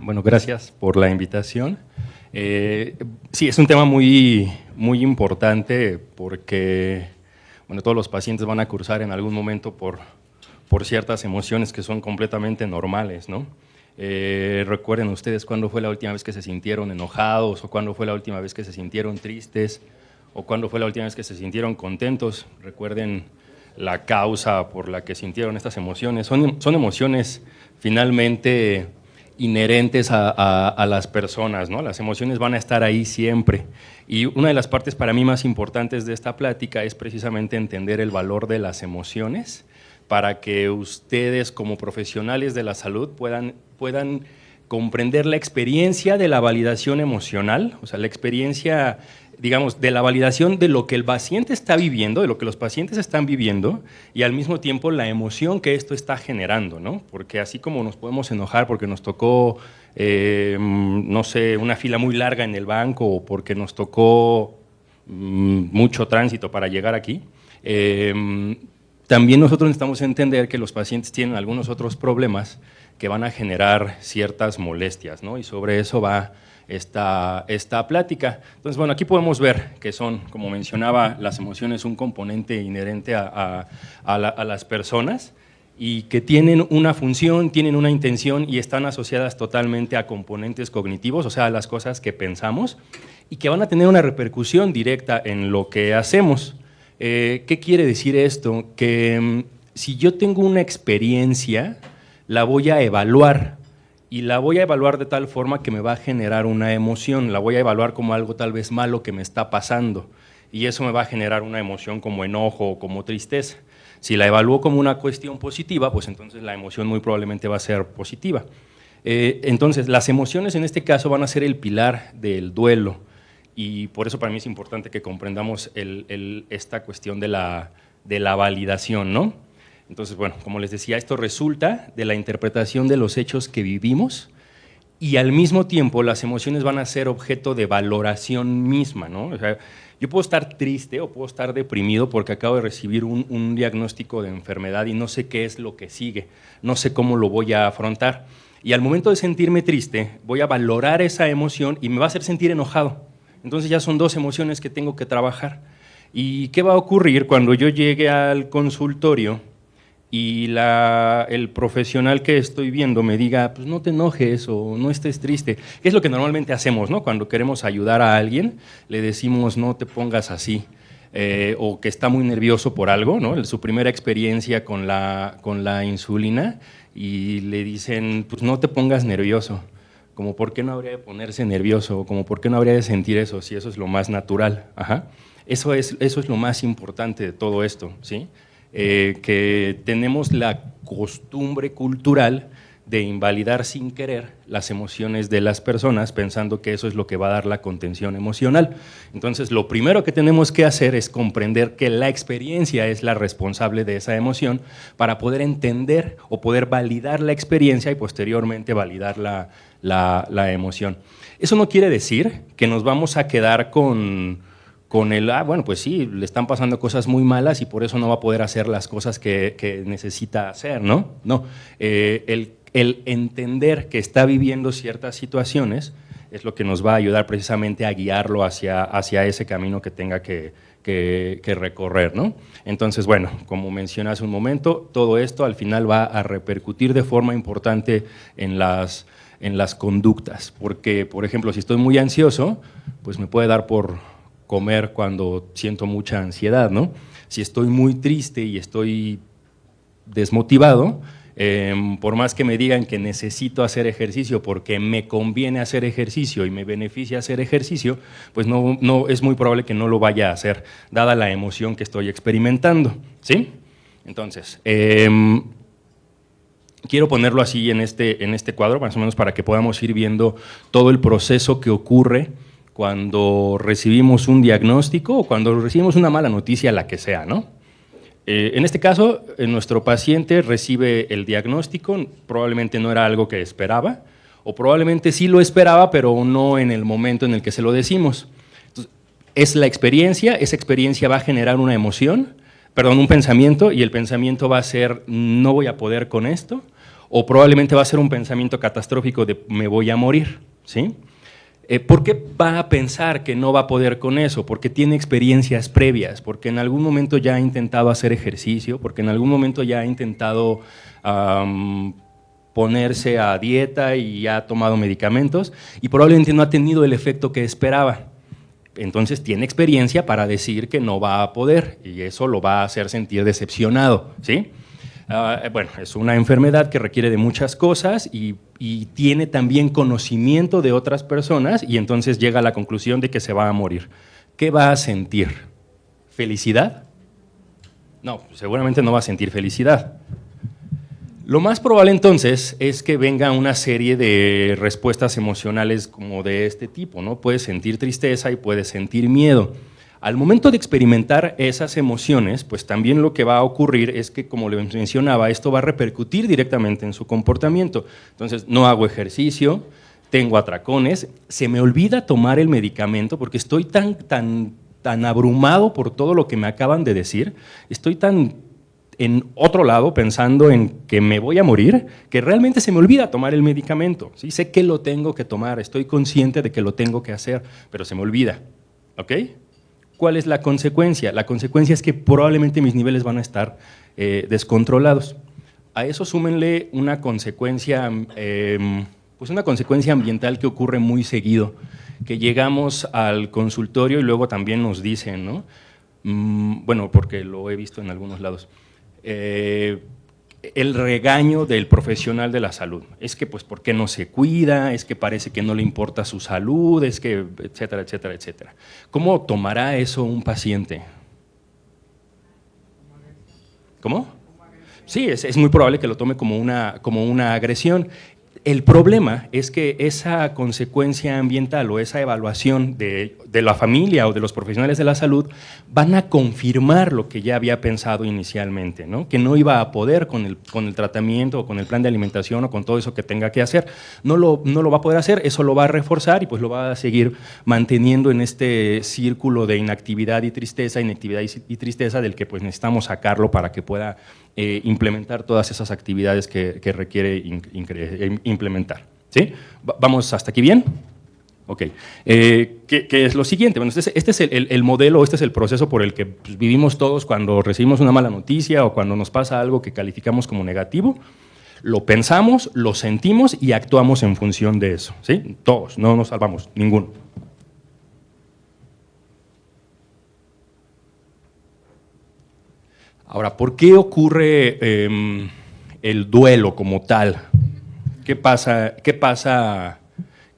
Bueno, gracias por la invitación. Sí, es un tema muy importante porque bueno, todos los pacientes van a cursar en algún momento por ciertas emociones que son completamente normales, ¿no? Recuerden ustedes cuándo fue la última vez que se sintieron enojados, o cuándo fue la última vez que se sintieron tristes, o cuándo fue la última vez que se sintieron contentos. Recuerden la causa por la que sintieron estas emociones. Son emociones finalmente inherentes a las personas, ¿no? Las emociones van a estar ahí siempre. Y una de las partes para mí más importantes de esta plática es precisamente entender el valor de las emociones para que ustedes como profesionales de la salud puedan comprender la experiencia de la validación emocional, o sea, la experiencia, digamos, de la validación de lo que el paciente está viviendo, de lo que los pacientes están viviendo, y al mismo tiempo la emoción que esto está generando, ¿no? Porque así como nos podemos enojar porque nos tocó, no sé, una fila muy larga en el banco, o porque nos tocó mucho tránsito para llegar aquí, también nosotros necesitamos entender que los pacientes tienen algunos otros problemas que van a generar ciertas molestias, ¿no? Y sobre eso va esta plática. Entonces, bueno, aquí podemos ver que son, como mencionaba, las emociones un componente inherente a las personas y que tienen una función, tienen una intención y están asociadas totalmente a componentes cognitivos, o sea, a las cosas que pensamos y que van a tener una repercusión directa en lo que hacemos. ¿Qué quiere decir esto? Que si yo tengo una experiencia, la voy a evaluar y la voy a evaluar de tal forma que me va a generar una emoción, la voy a evaluar como algo tal vez malo que me está pasando y eso me va a generar una emoción como enojo o como tristeza. Si la evalúo como una cuestión positiva, pues entonces la emoción muy probablemente va a ser positiva. Entonces, las emociones en este caso van a ser el pilar del duelo y por eso para mí es importante que comprendamos esta cuestión de la validación, ¿no? Entonces, bueno, como les decía, esto resulta de la interpretación de los hechos que vivimos y al mismo tiempo las emociones van a ser objeto de valoración misma, ¿no? O sea, yo puedo estar triste o puedo estar deprimido porque acabo de recibir un diagnóstico de enfermedad y no sé qué es lo que sigue, no sé cómo lo voy a afrontar. Y al momento de sentirme triste, voy a valorar esa emoción y me va a hacer sentir enojado. Entonces ya son dos emociones que tengo que trabajar. ¿Y qué va a ocurrir cuando yo llegue al consultorio y el profesional que estoy viendo me diga, pues no te enojes o no estés triste? ¿Qué es lo que normalmente hacemos, ¿no? Cuando queremos ayudar a alguien, le decimos no te pongas así, o que está muy nervioso por algo, ¿no? Su primera experiencia con la insulina y le dicen, pues no te pongas nervioso. Como por qué no habría de ponerse nervioso, como por qué no habría de sentir eso, si eso es lo más natural. Ajá. Eso es lo más importante de todo esto, ¿sí? Que tenemos la costumbre cultural de invalidar sin querer las emociones de las personas pensando que eso es lo que va a dar la contención emocional. Entonces, lo primero que tenemos que hacer es comprender que la experiencia es la responsable de esa emoción para poder entender o poder validar la experiencia y posteriormente validar la emoción. Eso no quiere decir que nos vamos a quedar con bueno, pues sí, le están pasando cosas muy malas y por eso no va a poder hacer las cosas que necesita hacer, ¿no? No, el entender que está viviendo ciertas situaciones es lo que nos va a ayudar precisamente a guiarlo hacia ese camino que tenga que recorrer, ¿no? Entonces, bueno, como mencioné hace un momento, todo esto al final va a repercutir de forma importante en las conductas, porque, por ejemplo, si estoy muy ansioso, pues me puede dar por comer cuando siento mucha ansiedad, ¿no? Si estoy muy triste y estoy desmotivado, por más que me digan que necesito hacer ejercicio porque me conviene hacer ejercicio y me beneficia hacer ejercicio, pues no es muy probable que no lo vaya a hacer, dada la emoción que estoy experimentando, ¿sí? Entonces, quiero ponerlo así en este cuadro, más o menos para que podamos ir viendo todo el proceso que ocurre cuando recibimos un diagnóstico o cuando recibimos una mala noticia, la que sea, ¿no? En este caso, nuestro paciente recibe el diagnóstico, probablemente no era algo que esperaba, o probablemente sí lo esperaba, pero no en el momento en el que se lo decimos. Entonces, es la experiencia, esa experiencia va a generar una emoción, perdón, un pensamiento, y el pensamiento va a ser, no voy a poder con esto, o probablemente va a ser un pensamiento catastrófico de me voy a morir, ¿sí? ¿Por qué va a pensar que no va a poder con eso? Porque tiene experiencias previas, porque en algún momento ya ha intentado hacer ejercicio, porque en algún momento ya ha intentado ponerse a dieta y ha tomado medicamentos y probablemente no ha tenido el efecto que esperaba. Entonces tiene experiencia para decir que no va a poder y eso lo va a hacer sentir decepcionado, ¿sí? Bueno, es una enfermedad que requiere de muchas cosas y tiene también conocimiento de otras personas y entonces llega a la conclusión de que se va a morir. ¿Qué va a sentir? ¿Felicidad? No, seguramente no va a sentir felicidad. Lo más probable entonces es que venga una serie de respuestas emocionales como de este tipo, ¿no? Puedes sentir tristeza y puedes sentir miedo. Al momento de experimentar esas emociones, pues también lo que va a ocurrir es que, como les mencionaba, esto va a repercutir directamente en su comportamiento. Entonces, no hago ejercicio, tengo atracones, se me olvida tomar el medicamento porque estoy tan abrumado por todo lo que me acaban de decir, estoy tan en otro lado pensando en que me voy a morir, que realmente se me olvida tomar el medicamento. ¿Sí? Sé que lo tengo que tomar, estoy consciente de que lo tengo que hacer, pero se me olvida. ¿Ok? ¿Cuál es la consecuencia? La consecuencia es que probablemente mis niveles van a estar descontrolados. A eso súmenle una consecuencia, pues una consecuencia ambiental que ocurre muy seguido, que llegamos al consultorio y luego también nos dicen, ¿no? Bueno, porque lo he visto en algunos lados, el regaño del profesional de la salud. Es que, pues, ¿por qué no se cuida? Es que parece que no le importa su salud, es que, etcétera, etcétera, etcétera. ¿Cómo tomará eso un paciente? ¿Cómo? Sí, es muy probable que lo tome como una agresión. El problema es que esa consecuencia ambiental o esa evaluación de la familia o de los profesionales de la salud van a confirmar lo que ya había pensado inicialmente, ¿no? Que no iba a poder con el tratamiento o con el plan de alimentación o con todo eso que tenga que hacer. No lo va a poder hacer, eso lo va a reforzar y pues lo va a seguir manteniendo en este círculo de inactividad y tristeza del que pues necesitamos sacarlo para que pueda implementar todas esas actividades que requiere implementar. ¿Sí? ¿Vamos hasta aquí bien? Ok. ¿Qué es lo siguiente? Bueno, este es el modelo, este es el proceso por el que pues, vivimos todos cuando recibimos una mala noticia o cuando nos pasa algo que calificamos como negativo. Lo pensamos, lo sentimos y actuamos en función de eso. ¿Sí? Todos, no nos salvamos, ninguno. Ahora, ¿por qué ocurre el duelo como tal? ¿Qué pasa?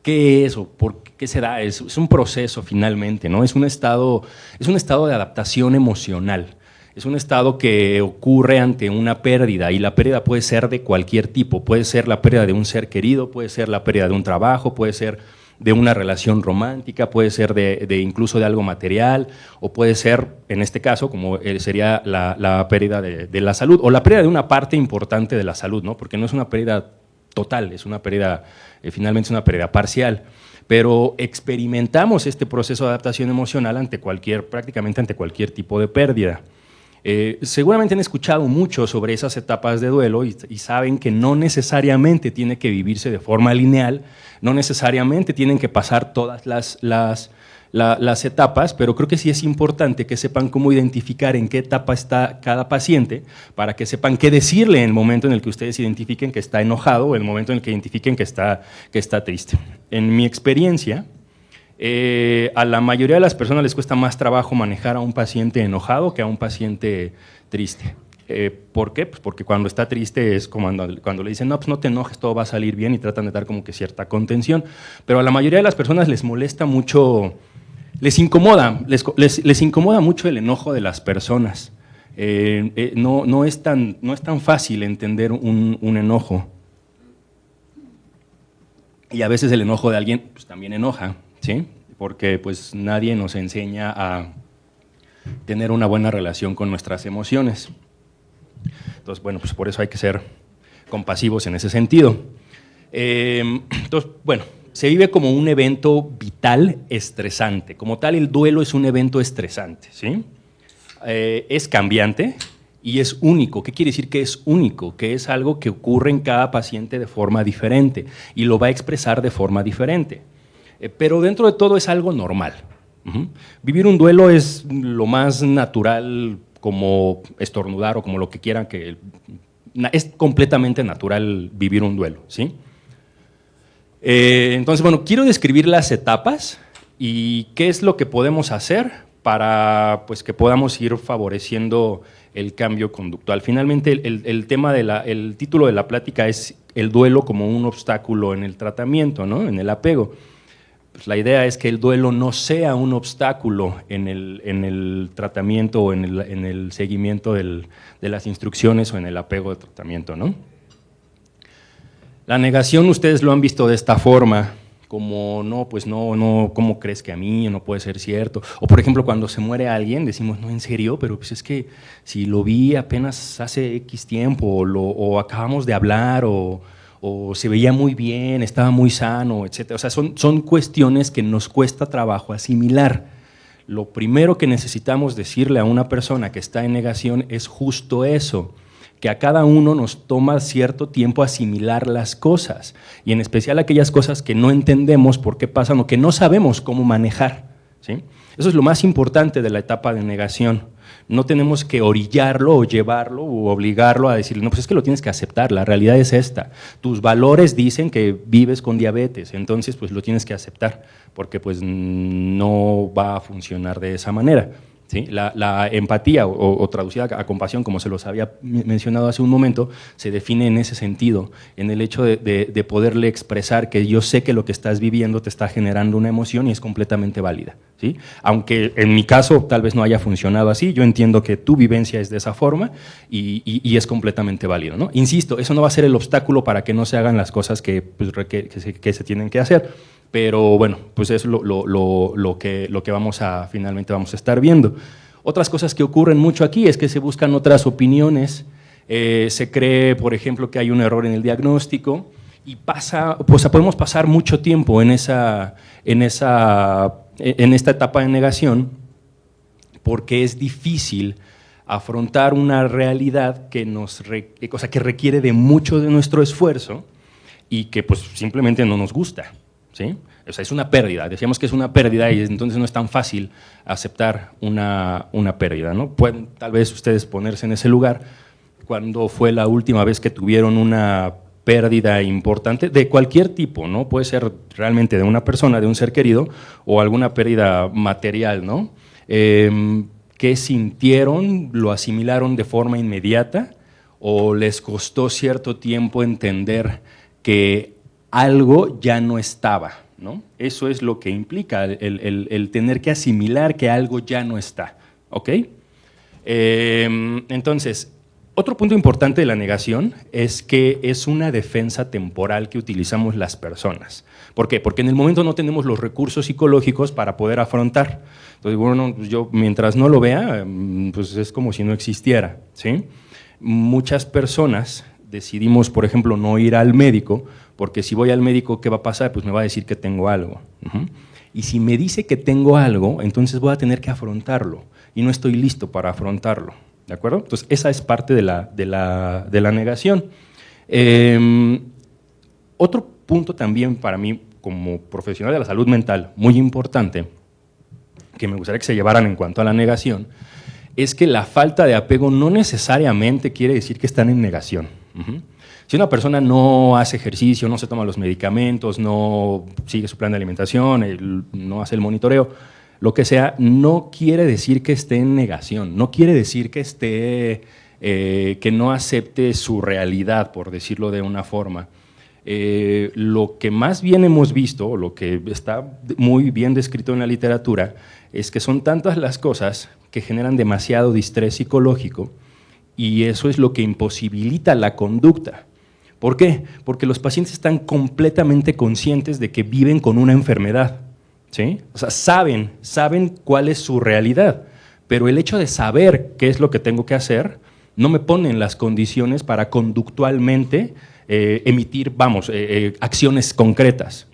¿Qué es o por qué se da? Es un proceso finalmente, ¿no? Es un estado de adaptación emocional. Es un estado que ocurre ante una pérdida y la pérdida puede ser de cualquier tipo. Puede ser la pérdida de un ser querido, puede ser la pérdida de un trabajo, puede ser de una relación romántica, puede ser incluso de algo material, o puede ser, en este caso, como sería la pérdida de la salud, o la pérdida de una parte importante de la salud, ¿no? Porque no es una pérdida total, es una pérdida, finalmente es una pérdida parcial. Pero experimentamos este proceso de adaptación emocional prácticamente ante cualquier tipo de pérdida. Seguramente han escuchado mucho sobre esas etapas de duelo y saben que no necesariamente tiene que vivirse de forma lineal, no necesariamente tienen que pasar todas las etapas, pero creo que sí es importante que sepan cómo identificar en qué etapa está cada paciente para que sepan qué decirle en el momento en el que ustedes identifiquen que está enojado o en el momento en el que identifiquen que está triste. En mi experiencia, a la mayoría de las personas les cuesta más trabajo manejar a un paciente enojado que a un paciente triste. ¿Por qué? Pues porque cuando está triste es como cuando le dicen, no, pues no te enojes, todo va a salir bien y tratan de dar como que cierta contención. Pero a la mayoría de las personas les molesta mucho, les incomoda mucho el enojo de las personas. No es tan fácil entender un enojo. Y a veces el enojo de alguien pues, también enoja. ¿Sí? Porque pues nadie nos enseña a tener una buena relación con nuestras emociones. Entonces, bueno, pues por eso hay que ser compasivos en ese sentido. Entonces, bueno, se vive como un evento vital estresante. Como tal, el duelo es un evento estresante, ¿sí? Es cambiante y es único. ¿Qué quiere decir que es único? Que es algo que ocurre en cada paciente de forma diferente y lo va a expresar de forma diferente. Pero dentro de todo es algo normal. Vivir un duelo es lo más natural, como estornudar o como lo que quieran, que es completamente natural vivir un duelo, ¿sí? Entonces, bueno, quiero describir las etapas y qué es lo que podemos hacer para pues, que podamos ir favoreciendo el cambio conductual. Finalmente, el tema el título de la plática es el duelo como un obstáculo en el tratamiento, ¿no? En el apego. Pues la idea es que el duelo no sea un obstáculo en el tratamiento o en el seguimiento de las instrucciones o en el apego de tratamiento, ¿no? La negación ustedes lo han visto de esta forma, como no, pues no, ¿cómo crees que a mí? No puede ser cierto. O por ejemplo, cuando se muere alguien, decimos, no, en serio, pero pues es que si lo vi apenas hace X tiempo, o acabamos de hablar, o se veía muy bien, estaba muy sano, etc. O sea, son cuestiones que nos cuesta trabajo asimilar. Lo primero que necesitamos decirle a una persona que está en negación es justo eso, que a cada uno nos toma cierto tiempo asimilar las cosas, y en especial aquellas cosas que no entendemos por qué pasan o que no sabemos cómo manejar, ¿sí? Eso es lo más importante de la etapa de negación. No tenemos que orillarlo o llevarlo o obligarlo a decirle, no, pues es que lo tienes que aceptar, la realidad es esta. Tus valores dicen que vives con diabetes, entonces pues lo tienes que aceptar, porque pues no va a funcionar de esa manera. ¿Sí? La empatía o traducida a compasión, como se los había mencionado hace un momento, se define en ese sentido, en el hecho de poderle expresar que yo sé que lo que estás viviendo te está generando una emoción y es completamente válida, ¿sí? Aunque en mi caso tal vez no haya funcionado así, yo entiendo que tu vivencia es de esa forma y es completamente válido, ¿no? Insisto, eso no va a ser el obstáculo para que no se hagan las cosas que se tienen que hacer. Pero bueno, pues es lo que finalmente vamos a estar viendo. Otras cosas que ocurren mucho aquí es que se buscan otras opiniones, se cree, por ejemplo, que hay un error en el diagnóstico y podemos pasar mucho tiempo en esta etapa de negación porque es difícil afrontar una realidad que requiere de mucho de nuestro esfuerzo y que pues simplemente no nos gusta. ¿Sí? O sea, es una pérdida, decíamos que es una pérdida y entonces no es tan fácil aceptar una pérdida, ¿no? Pueden tal vez ustedes ponerse en ese lugar. ¿Cuándo fue la última vez que tuvieron una pérdida importante de cualquier tipo, ¿no? Puede ser realmente de una persona, de un ser querido, o alguna pérdida material, ¿no? ¿Qué sintieron? ¿Lo asimilaron de forma inmediata? ¿O les costó cierto tiempo entender que algo ya no estaba, ¿no? Eso es lo que implica el tener que asimilar que algo ya no está, ¿ok? Entonces, otro punto importante de la negación es que es una defensa temporal que utilizamos las personas. ¿Por qué? Porque en el momento no tenemos los recursos psicológicos para poder afrontar. Entonces, bueno, yo mientras no lo vea, pues es como si no existiera, ¿sí? Muchas personas decidimos, por ejemplo, no ir al médico, porque si voy al médico, ¿qué va a pasar? Pues me va a decir que tengo algo. Y si me dice que tengo algo, entonces voy a tener que afrontarlo, y no estoy listo para afrontarlo, ¿de acuerdo? Entonces, esa es parte de la negación. Otro punto también para mí, como profesional de la salud mental, muy importante, que me gustaría que se llevaran en cuanto a la negación, es que la falta de apego no necesariamente quiere decir que están en negación. Si una persona no hace ejercicio, no se toma los medicamentos, no sigue su plan de alimentación, no hace el monitoreo, lo que sea, no quiere decir que esté en negación, no quiere decir que que no acepte su realidad, por decirlo de una forma. Lo que más bien hemos visto, o lo que está muy bien descrito en la literatura, es que son tantas las cosas que generan demasiado distrés psicológico y eso es lo que imposibilita la conducta. ¿Por qué? Porque los pacientes están completamente conscientes de que viven con una enfermedad, ¿sí? O sea, saben cuál es su realidad, pero el hecho de saber qué es lo que tengo que hacer no me pone en las condiciones para conductualmente emitir, acciones concretas.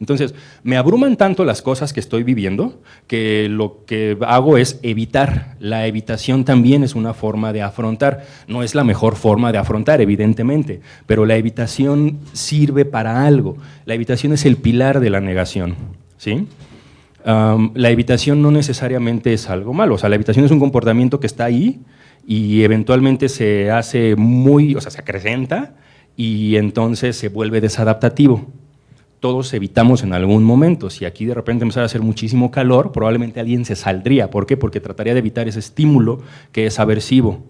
Entonces, me abruman tanto las cosas que estoy viviendo que lo que hago es evitar. La evitación también es una forma de afrontar. No es la mejor forma de afrontar, evidentemente, pero la evitación sirve para algo. La evitación es el pilar de la negación, ¿sí? La evitación no necesariamente es algo malo. O sea, la evitación es un comportamiento que está ahí y eventualmente se hace se acrecenta y entonces se vuelve desadaptativo. Todos evitamos en algún momento. Si aquí de repente empezara a hacer muchísimo calor, probablemente alguien se saldría. ¿Por qué? Porque trataría de evitar ese estímulo que es aversivo.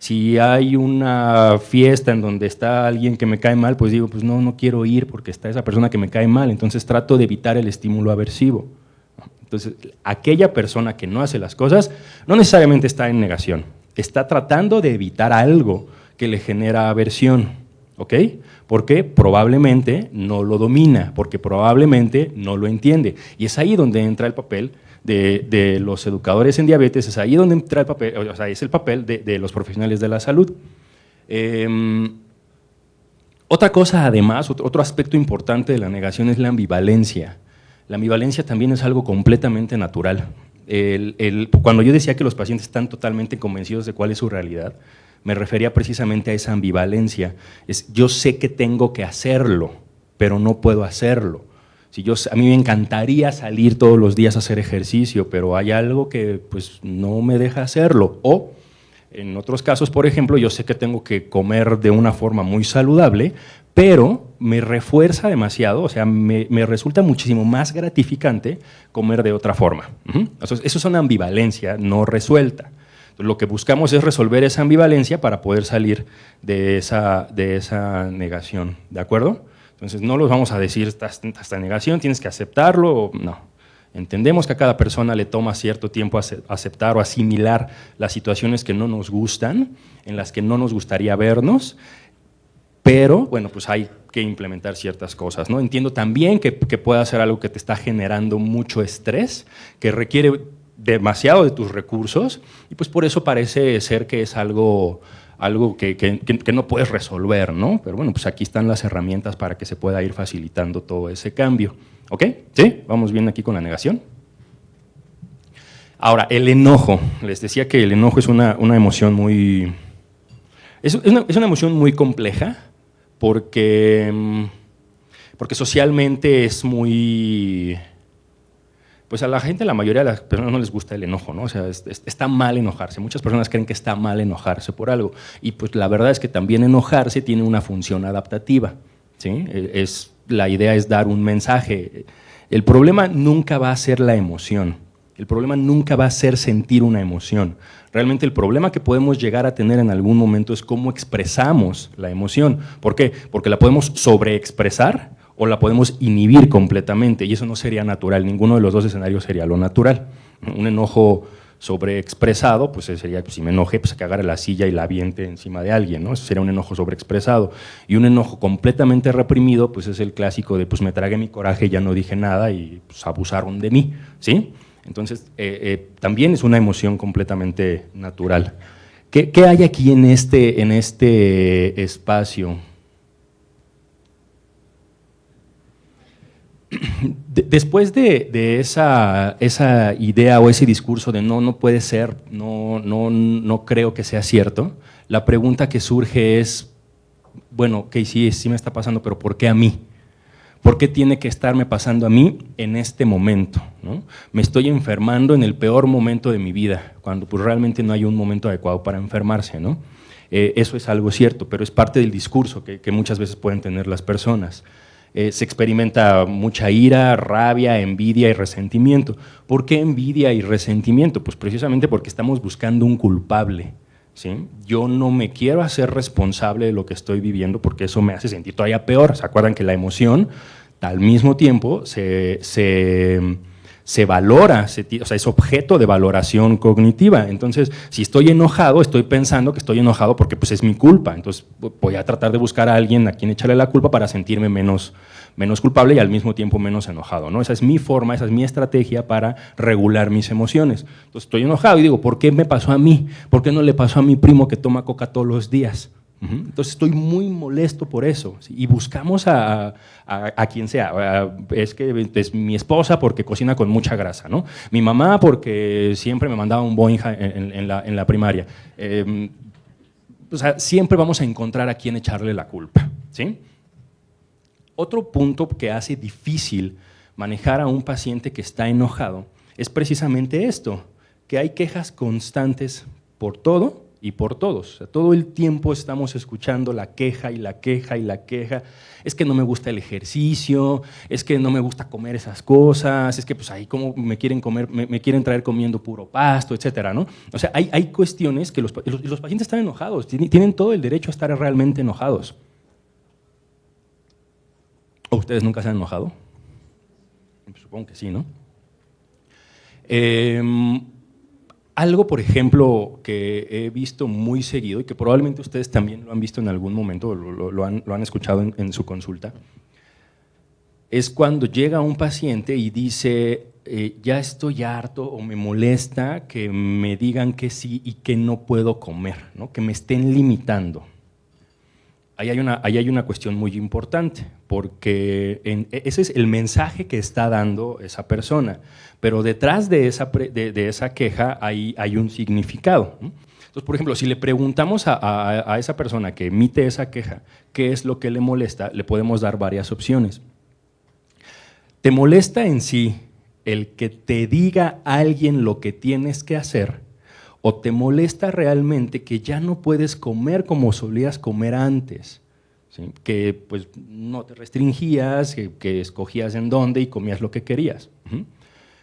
Si hay una fiesta en donde está alguien que me cae mal, pues digo, pues no quiero ir porque está esa persona que me cae mal, entonces trato de evitar el estímulo aversivo. Entonces, aquella persona que no hace las cosas no necesariamente está en negación, está tratando de evitar algo que le genera aversión. ¿Ok? Porque probablemente no lo domina, porque probablemente no lo entiende. Y es ahí donde entra el papel de los educadores en diabetes, es ahí donde entra el papel, o sea, es el papel de los profesionales de la salud. Otra cosa, además, otro aspecto importante de la negación es la ambivalencia. La ambivalencia también es algo completamente natural. Cuando yo decía que los pacientes están totalmente convencidos de cuál es su realidad, me refería precisamente a esa ambivalencia. Yo sé que tengo que hacerlo, pero no puedo hacerlo. A mí me encantaría salir todos los días a hacer ejercicio, pero hay algo que pues, no me deja hacerlo. O, en otros casos, por ejemplo, yo sé que tengo que comer de una forma muy saludable, pero me refuerza demasiado, o sea, me resulta muchísimo más gratificante comer de otra forma. Eso es una ambivalencia no resuelta. Lo que buscamos es resolver esa ambivalencia para poder salir de esa negación, ¿de acuerdo? Entonces no los vamos a decir, esta negación, tienes que aceptarlo, no. Entendemos que a cada persona le toma cierto tiempo aceptar o asimilar las situaciones que no nos gustan, en las que no nos gustaría vernos, pero bueno, pues hay que implementar ciertas cosas, ¿no? Entiendo también que pueda ser algo que te está generando mucho estrés, que requiere demasiado de tus recursos y pues por eso parece ser que es algo que no puedes resolver, ¿no? Pero bueno, pues aquí están las herramientas para que se pueda ir facilitando todo ese cambio. ¿Ok? ¿Sí? ¿Vamos bien aquí con la negación? Ahora, el enojo. Les decía que el enojo es una emoción muy... Es una emoción muy compleja porque socialmente es muy... Pues a la gente, la mayoría de las personas no les gusta el enojo, ¿no? O sea, está mal enojarse. Muchas personas creen que está mal enojarse por algo. Y pues la verdad es que también enojarse tiene una función adaptativa, ¿sí? La idea es dar un mensaje. El problema nunca va a ser la emoción. El problema nunca va a ser sentir una emoción. Realmente el problema que podemos llegar a tener en algún momento es cómo expresamos la emoción. ¿Por qué? Porque la podemos sobreexpresar o la podemos inhibir completamente, y eso no sería natural, ninguno de los dos escenarios sería lo natural. Un enojo sobreexpresado, pues sería, pues, si me enojé, pues que agarre la silla y la aviente encima de alguien, ¿no? Eso sería un enojo sobreexpresado. Y un enojo completamente reprimido, pues es el clásico de, pues me tragué mi coraje y ya no dije nada y pues abusaron de mí, ¿sí? Entonces, también es una emoción completamente natural. ¿Qué hay aquí en este espacio? Después de esa idea o ese discurso de no puede ser, no creo que sea cierto, la pregunta que surge es, bueno, ok, sí me está pasando, pero ¿por qué a mí? ¿Por qué tiene que estarme pasando a mí en este momento, ¿no? Me estoy enfermando en el peor momento de mi vida, cuando pues realmente no hay un momento adecuado para enfermarse, ¿no? Eso es algo cierto, pero es parte del discurso que muchas veces pueden tener las personas. Se experimenta mucha ira, rabia, envidia y resentimiento. ¿Por qué envidia y resentimiento? Pues precisamente porque estamos buscando un culpable, ¿sí? Yo no me quiero hacer responsable de lo que estoy viviendo porque eso me hace sentir todavía peor. ¿Se acuerdan que la emoción al mismo tiempo se valora, o sea, es objeto de valoración cognitiva? Entonces, si estoy enojado, estoy pensando que estoy enojado porque pues, es mi culpa. Entonces, voy a tratar de buscar a alguien a quien echarle la culpa para sentirme menos culpable y al mismo tiempo menos enojado, ¿no? Esa es mi forma, esa es mi estrategia para regular mis emociones. Entonces, estoy enojado y digo, ¿por qué me pasó a mí? ¿Por qué no le pasó a mi primo que toma coca todos los días? Entonces estoy muy molesto por eso, ¿sí? Y buscamos a quien sea. Es que es mi esposa porque cocina con mucha grasa, ¿no? Mi mamá porque siempre me mandaba un Boeing en la primaria. O sea, siempre vamos a encontrar a quién echarle la culpa, ¿sí? Otro punto que hace difícil manejar a un paciente que está enojado es precisamente esto, que hay quejas constantes por todo y por todos. O sea, todo el tiempo estamos escuchando la queja y la queja y la queja. Es que no me gusta el ejercicio, es que no me gusta comer esas cosas, es que pues ahí como me quieren comer, me quieren traer comiendo puro pasto, etcétera, ¿no? O sea, hay cuestiones que los pacientes están enojados, tienen todo el derecho a estar realmente enojados. ¿O ustedes nunca se han enojado? Supongo que sí, ¿no? Algo, por ejemplo, que he visto muy seguido y que probablemente ustedes también lo han visto en algún momento, lo han escuchado en su consulta, es cuando llega un paciente y dice, ya estoy harto o me molesta que me digan que sí y que no puedo comer, ¿no? Que me estén limitando. Ahí hay una cuestión muy importante, porque ese es el mensaje que está dando esa persona, pero detrás de esa queja hay un significado, ¿no? Entonces, por ejemplo, si le preguntamos a esa persona que emite esa queja qué es lo que le molesta, le podemos dar varias opciones. ¿Te molesta en sí el que te diga alguien lo que tienes que hacer? ¿O te molesta realmente que ya no puedes comer como solías comer antes? ¿Sí? Que pues, no te restringías, que escogías en dónde y comías lo que querías.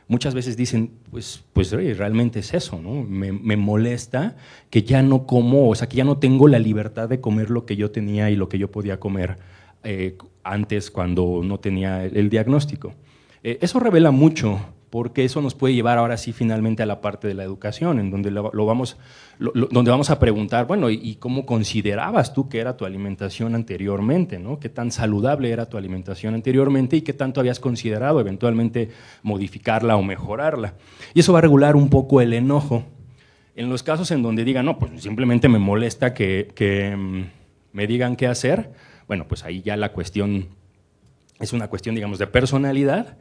Muchas veces dicen, pues oye, realmente es eso, ¿no? Me molesta que ya no como, o sea, que ya no tengo la libertad de comer lo que yo tenía y lo que yo podía comer antes cuando no tenía el diagnóstico. Eso revela mucho, porque eso nos puede llevar ahora sí finalmente a la parte de la educación, en donde donde vamos a preguntar, bueno, ¿y cómo considerabas tú que era tu alimentación anteriormente, ¿no? ¿Qué tan saludable era tu alimentación anteriormente y qué tanto habías considerado eventualmente modificarla o mejorarla? Y eso va a regular un poco el enojo. En los casos en donde digan, no, pues simplemente me molesta que me digan qué hacer, bueno, pues ahí ya la cuestión es una cuestión, digamos, de personalidad.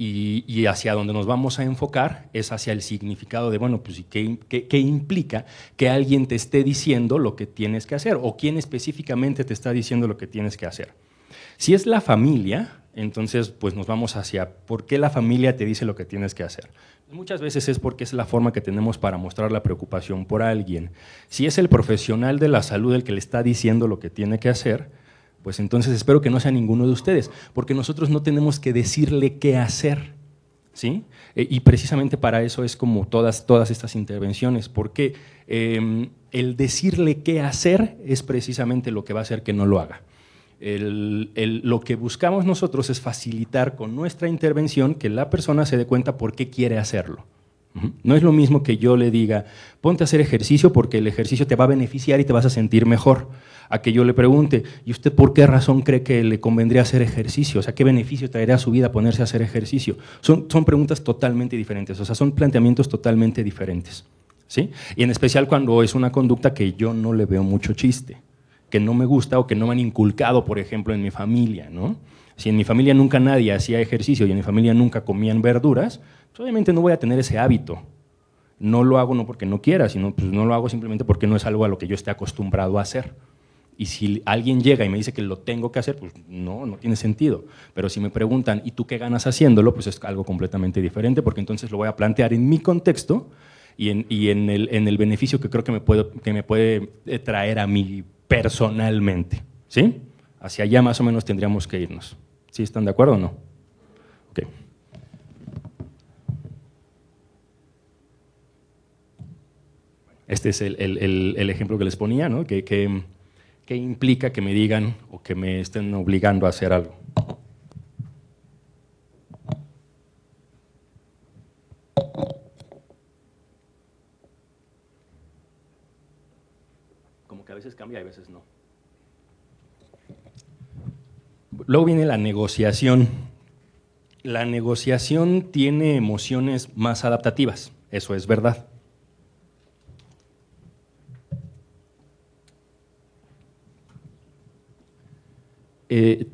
Y hacia donde nos vamos a enfocar es hacia el significado de, bueno, pues ¿qué implica que alguien te esté diciendo lo que tienes que hacer? ¿O quién específicamente te está diciendo lo que tienes que hacer? Si es la familia, entonces pues nos vamos hacia ¿por qué la familia te dice lo que tienes que hacer? Muchas veces es porque es la forma que tenemos para mostrar la preocupación por alguien. Si es el profesional de la salud el que le está diciendo lo que tiene que hacer, pues entonces espero que no sea ninguno de ustedes, porque nosotros no tenemos que decirle qué hacer, ¿sí? Y precisamente para eso es como todas estas intervenciones, porque el decirle qué hacer es precisamente lo que va a hacer que no lo haga. Lo que buscamos nosotros es facilitar con nuestra intervención que la persona se dé cuenta por qué quiere hacerlo. No es lo mismo que yo le diga, ponte a hacer ejercicio porque el ejercicio te va a beneficiar y te vas a sentir mejor, a que yo le pregunte, ¿y usted por qué razón cree que le convendría hacer ejercicio? O sea, ¿qué beneficio traería a su vida ponerse a hacer ejercicio? Son preguntas totalmente diferentes, o sea, son planteamientos totalmente diferentes, ¿sí? Y en especial cuando es una conducta que yo no le veo mucho chiste, que no me gusta o que no me han inculcado, por ejemplo, en mi familia, ¿no? Si en mi familia nunca nadie hacía ejercicio y en mi familia nunca comían verduras, pues obviamente no voy a tener ese hábito. No lo hago no porque no quiera, sino pues no lo hago simplemente porque no es algo a lo que yo esté acostumbrado a hacer. Y si alguien llega y me dice que lo tengo que hacer, pues no tiene sentido. Pero si me preguntan, ¿y tú qué ganas haciéndolo? Pues es algo completamente diferente, porque entonces lo voy a plantear en mi contexto y en el beneficio que creo que me puede traer a mí personalmente, ¿sí? Hacia allá más o menos tendríamos que irnos. ¿Sí están de acuerdo o no? Ok. Este es el ejemplo que les ponía, ¿no? ¿Qué implica que me digan o que me estén obligando a hacer algo? Como que a veces cambia y a veces no. Luego viene la negociación. La negociación tiene emociones más adaptativas, eso es verdad.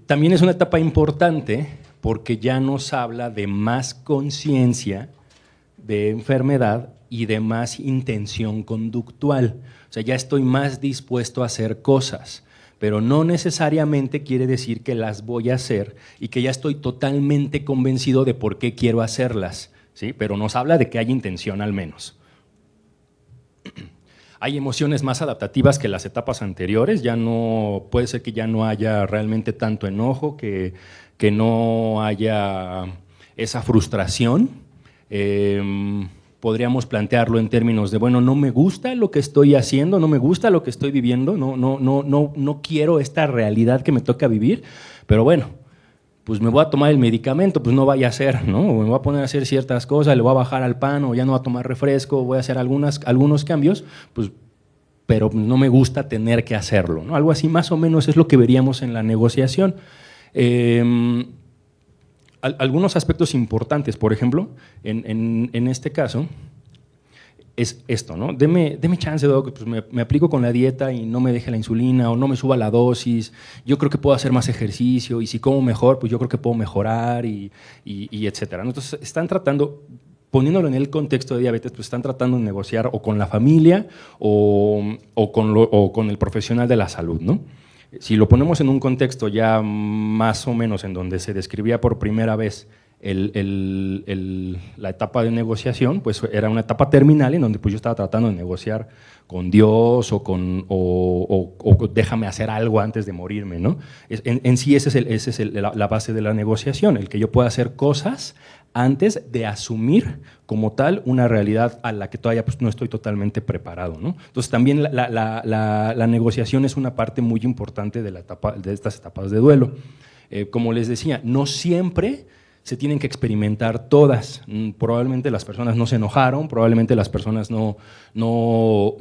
También es una etapa importante porque ya nos habla de más conciencia de enfermedad y de más intención conductual. O sea, ya estoy más dispuesto a hacer cosas, pero no necesariamente quiere decir que las voy a hacer y que ya estoy totalmente convencido de por qué quiero hacerlas, ¿sí? Pero nos habla de que hay intención al menos. Hay emociones más adaptativas que las etapas anteriores, ya no, puede ser que ya no haya realmente tanto enojo, que no haya esa frustración. Podríamos plantearlo en términos de, bueno, no me gusta lo que estoy haciendo, no me gusta lo que estoy viviendo, no quiero esta realidad que me toca vivir, pero bueno, pues me voy a tomar el medicamento, pues no vaya a ser, ¿no? O me voy a poner a hacer ciertas cosas, le voy a bajar al pan, o ya no voy a tomar refresco, voy a hacer algunos cambios, pues, pero no me gusta tener que hacerlo, ¿no? Algo así más o menos es lo que veríamos en la negociación. Algunos aspectos importantes, por ejemplo, en este caso, es esto, ¿no? Deme chance, doc, pues me aplico con la dieta y no me deje la insulina o no me suba la dosis, yo creo que puedo hacer más ejercicio y si como mejor, pues yo creo que puedo mejorar y etcétera. Entonces, están tratando, poniéndolo en el contexto de diabetes, pues están tratando de negociar o con la familia o con el profesional de la salud, ¿no? Si lo ponemos en un contexto ya más o menos en donde se describía por primera vez la etapa de negociación, pues era una etapa terminal en donde pues yo estaba tratando de negociar con Dios o déjame hacer algo antes de morirme, ¿no? En sí esa es la base de la negociación, el que yo pueda hacer cosas antes de asumir como tal una realidad a la que todavía pues, no estoy totalmente preparado, ¿no? Entonces también la negociación es una parte muy importante de estas etapas de duelo. Como les decía, no siempre se tienen que experimentar todas. Probablemente las personas no se enojaron, probablemente las personas no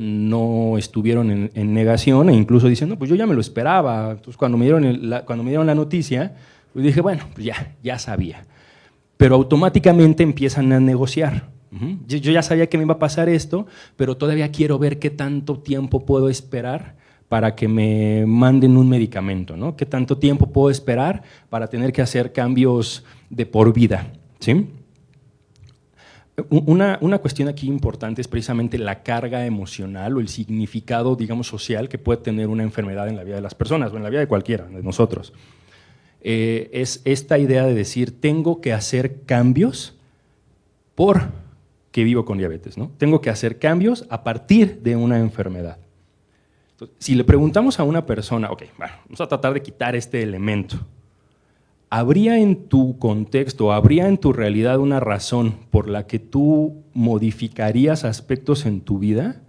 estuvieron en negación e incluso dicen, no, pues yo ya me lo esperaba. Entonces cuando me dieron la noticia, pues dije, bueno, pues ya sabía. Pero automáticamente empiezan a negociar. Yo ya sabía que me iba a pasar esto, pero todavía quiero ver qué tanto tiempo puedo esperar para que me manden un medicamento, ¿no? ¿Qué tanto tiempo puedo esperar para tener que hacer cambios de por vida? ¿Sí? Una cuestión aquí importante es precisamente la carga emocional o el significado, digamos, social que puede tener una enfermedad en la vida de las personas o en la vida de cualquiera de nosotros. Es esta idea de decir, tengo que hacer cambios porque vivo con diabetes, ¿no? Tengo que hacer cambios a partir de una enfermedad. Entonces, si le preguntamos a una persona, ok, bueno, vamos a tratar de quitar este elemento, ¿habría en tu contexto, habría en tu realidad una razón por la que tú modificarías aspectos en tu vida?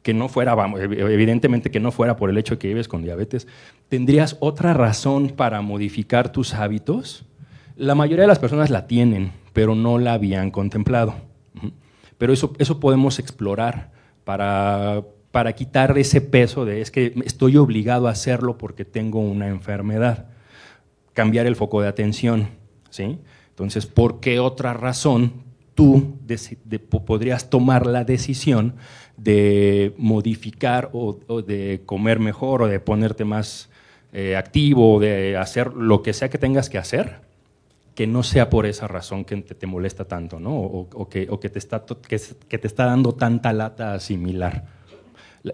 Que no fuera, vamos, evidentemente que no fuera por el hecho de que vives con diabetes, ¿tendrías otra razón para modificar tus hábitos? La mayoría de las personas la tienen, pero no la habían contemplado. Pero eso podemos explorar para quitar ese peso de es que estoy obligado a hacerlo porque tengo una enfermedad. Cambiar el foco de atención, ¿sí? Entonces, ¿por qué otra razón tú podrías tomar la decisión de modificar o de comer mejor o de ponerte más activo, de hacer lo que sea que tengas que hacer, que no sea por esa razón que te molesta tanto, ¿no? o que te está dando tanta lata asimilar?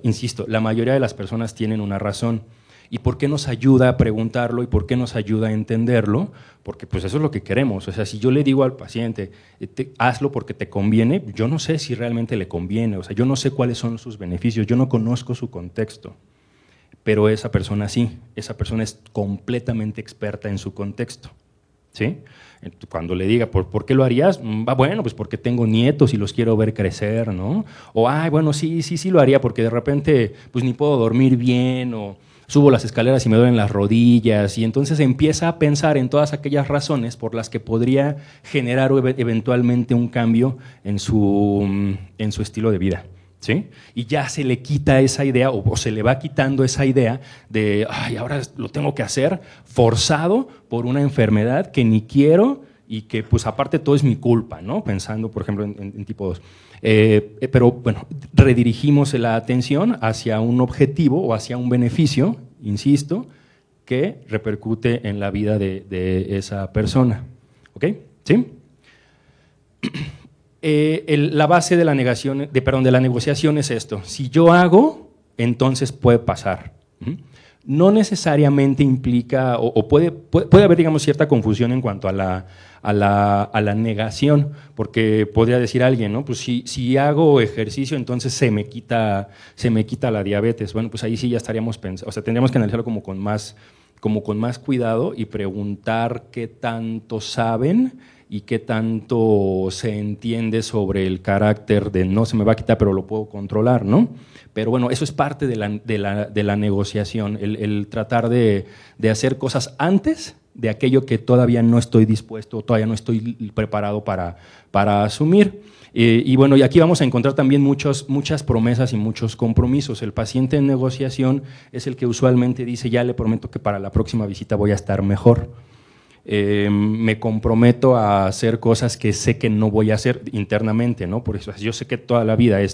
Insisto, la mayoría de las personas tienen una razón. ¿Y por qué nos ayuda a preguntarlo y por qué nos ayuda a entenderlo? Porque pues eso es lo que queremos. O sea, si yo le digo al paciente, hazlo porque te conviene, yo no sé si realmente le conviene, o sea, yo no sé cuáles son sus beneficios, yo no conozco su contexto, pero esa persona sí, esa persona es completamente experta en su contexto, ¿sí? Cuando le diga, ¿por qué lo harías? Bueno, pues porque tengo nietos y los quiero ver crecer, ¿no? O, bueno, sí lo haría porque de repente pues ni puedo dormir bien o subo las escaleras y me duelen las rodillas, y entonces empieza a pensar en todas aquellas razones por las que podría generar eventualmente un cambio en su estilo de vida, ¿sí? Y ya se le quita esa idea o se le va quitando esa idea de, ahora lo tengo que hacer forzado por una enfermedad que ni quiero y que pues aparte todo es mi culpa, ¿no? Pensando, por ejemplo, en tipo 2. Pero bueno, redirigimos la atención hacia un objetivo o hacia un beneficio, insisto, que repercute en la vida de esa persona. ¿Ok? ¿Sí? La base de la negociación es esto: si yo hago, entonces puede pasar. No necesariamente implica, o puede haber, digamos, cierta confusión en cuanto a la negación, porque podría decir alguien, ¿no? Pues si hago ejercicio, entonces se me quita la diabetes. Bueno, pues ahí sí ya estaríamos pensando, o sea, tendríamos que analizarlo como con más cuidado y preguntar qué tanto saben y qué tanto se entiende sobre el carácter de no se me va a quitar, pero lo puedo controlar, ¿no? Pero bueno, eso es parte de la negociación, el tratar de hacer cosas antes de aquello que todavía no estoy dispuesto, todavía no estoy preparado para asumir. Y bueno, y aquí vamos a encontrar también muchas promesas y muchos compromisos. El paciente en negociación es el que usualmente dice: ya le prometo que para la próxima visita voy a estar mejor. Me comprometo a hacer cosas que sé que no voy a hacer internamente, ¿no? Por eso yo sé que toda la vida he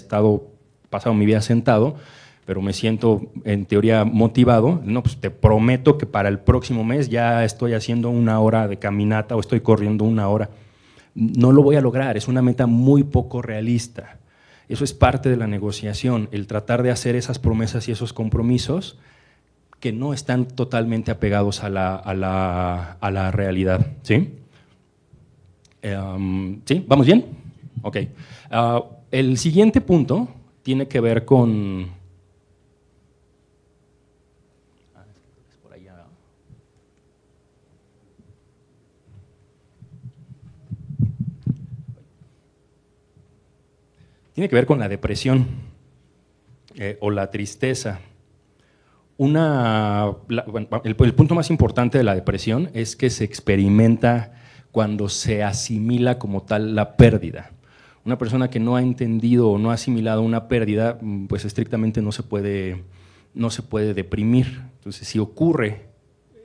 pasado mi vida sentado, pero me siento en teoría motivado. No, pues te prometo que para el próximo mes ya estoy haciendo 1 hora de caminata o estoy corriendo 1 hora. No lo voy a lograr, es una meta muy poco realista. Eso es parte de la negociación, el tratar de hacer esas promesas y esos compromisos que no están totalmente apegados a la realidad. ¿Sí? ¿Sí? ¿Vamos bien? Ok. El siguiente punto tiene que ver con… Tiene que ver con la depresión o la tristeza. El punto más importante de la depresión es que se experimenta cuando se asimila como tal la pérdida. Una persona que no ha entendido o no ha asimilado una pérdida, pues estrictamente no se puede deprimir. Entonces, si ocurre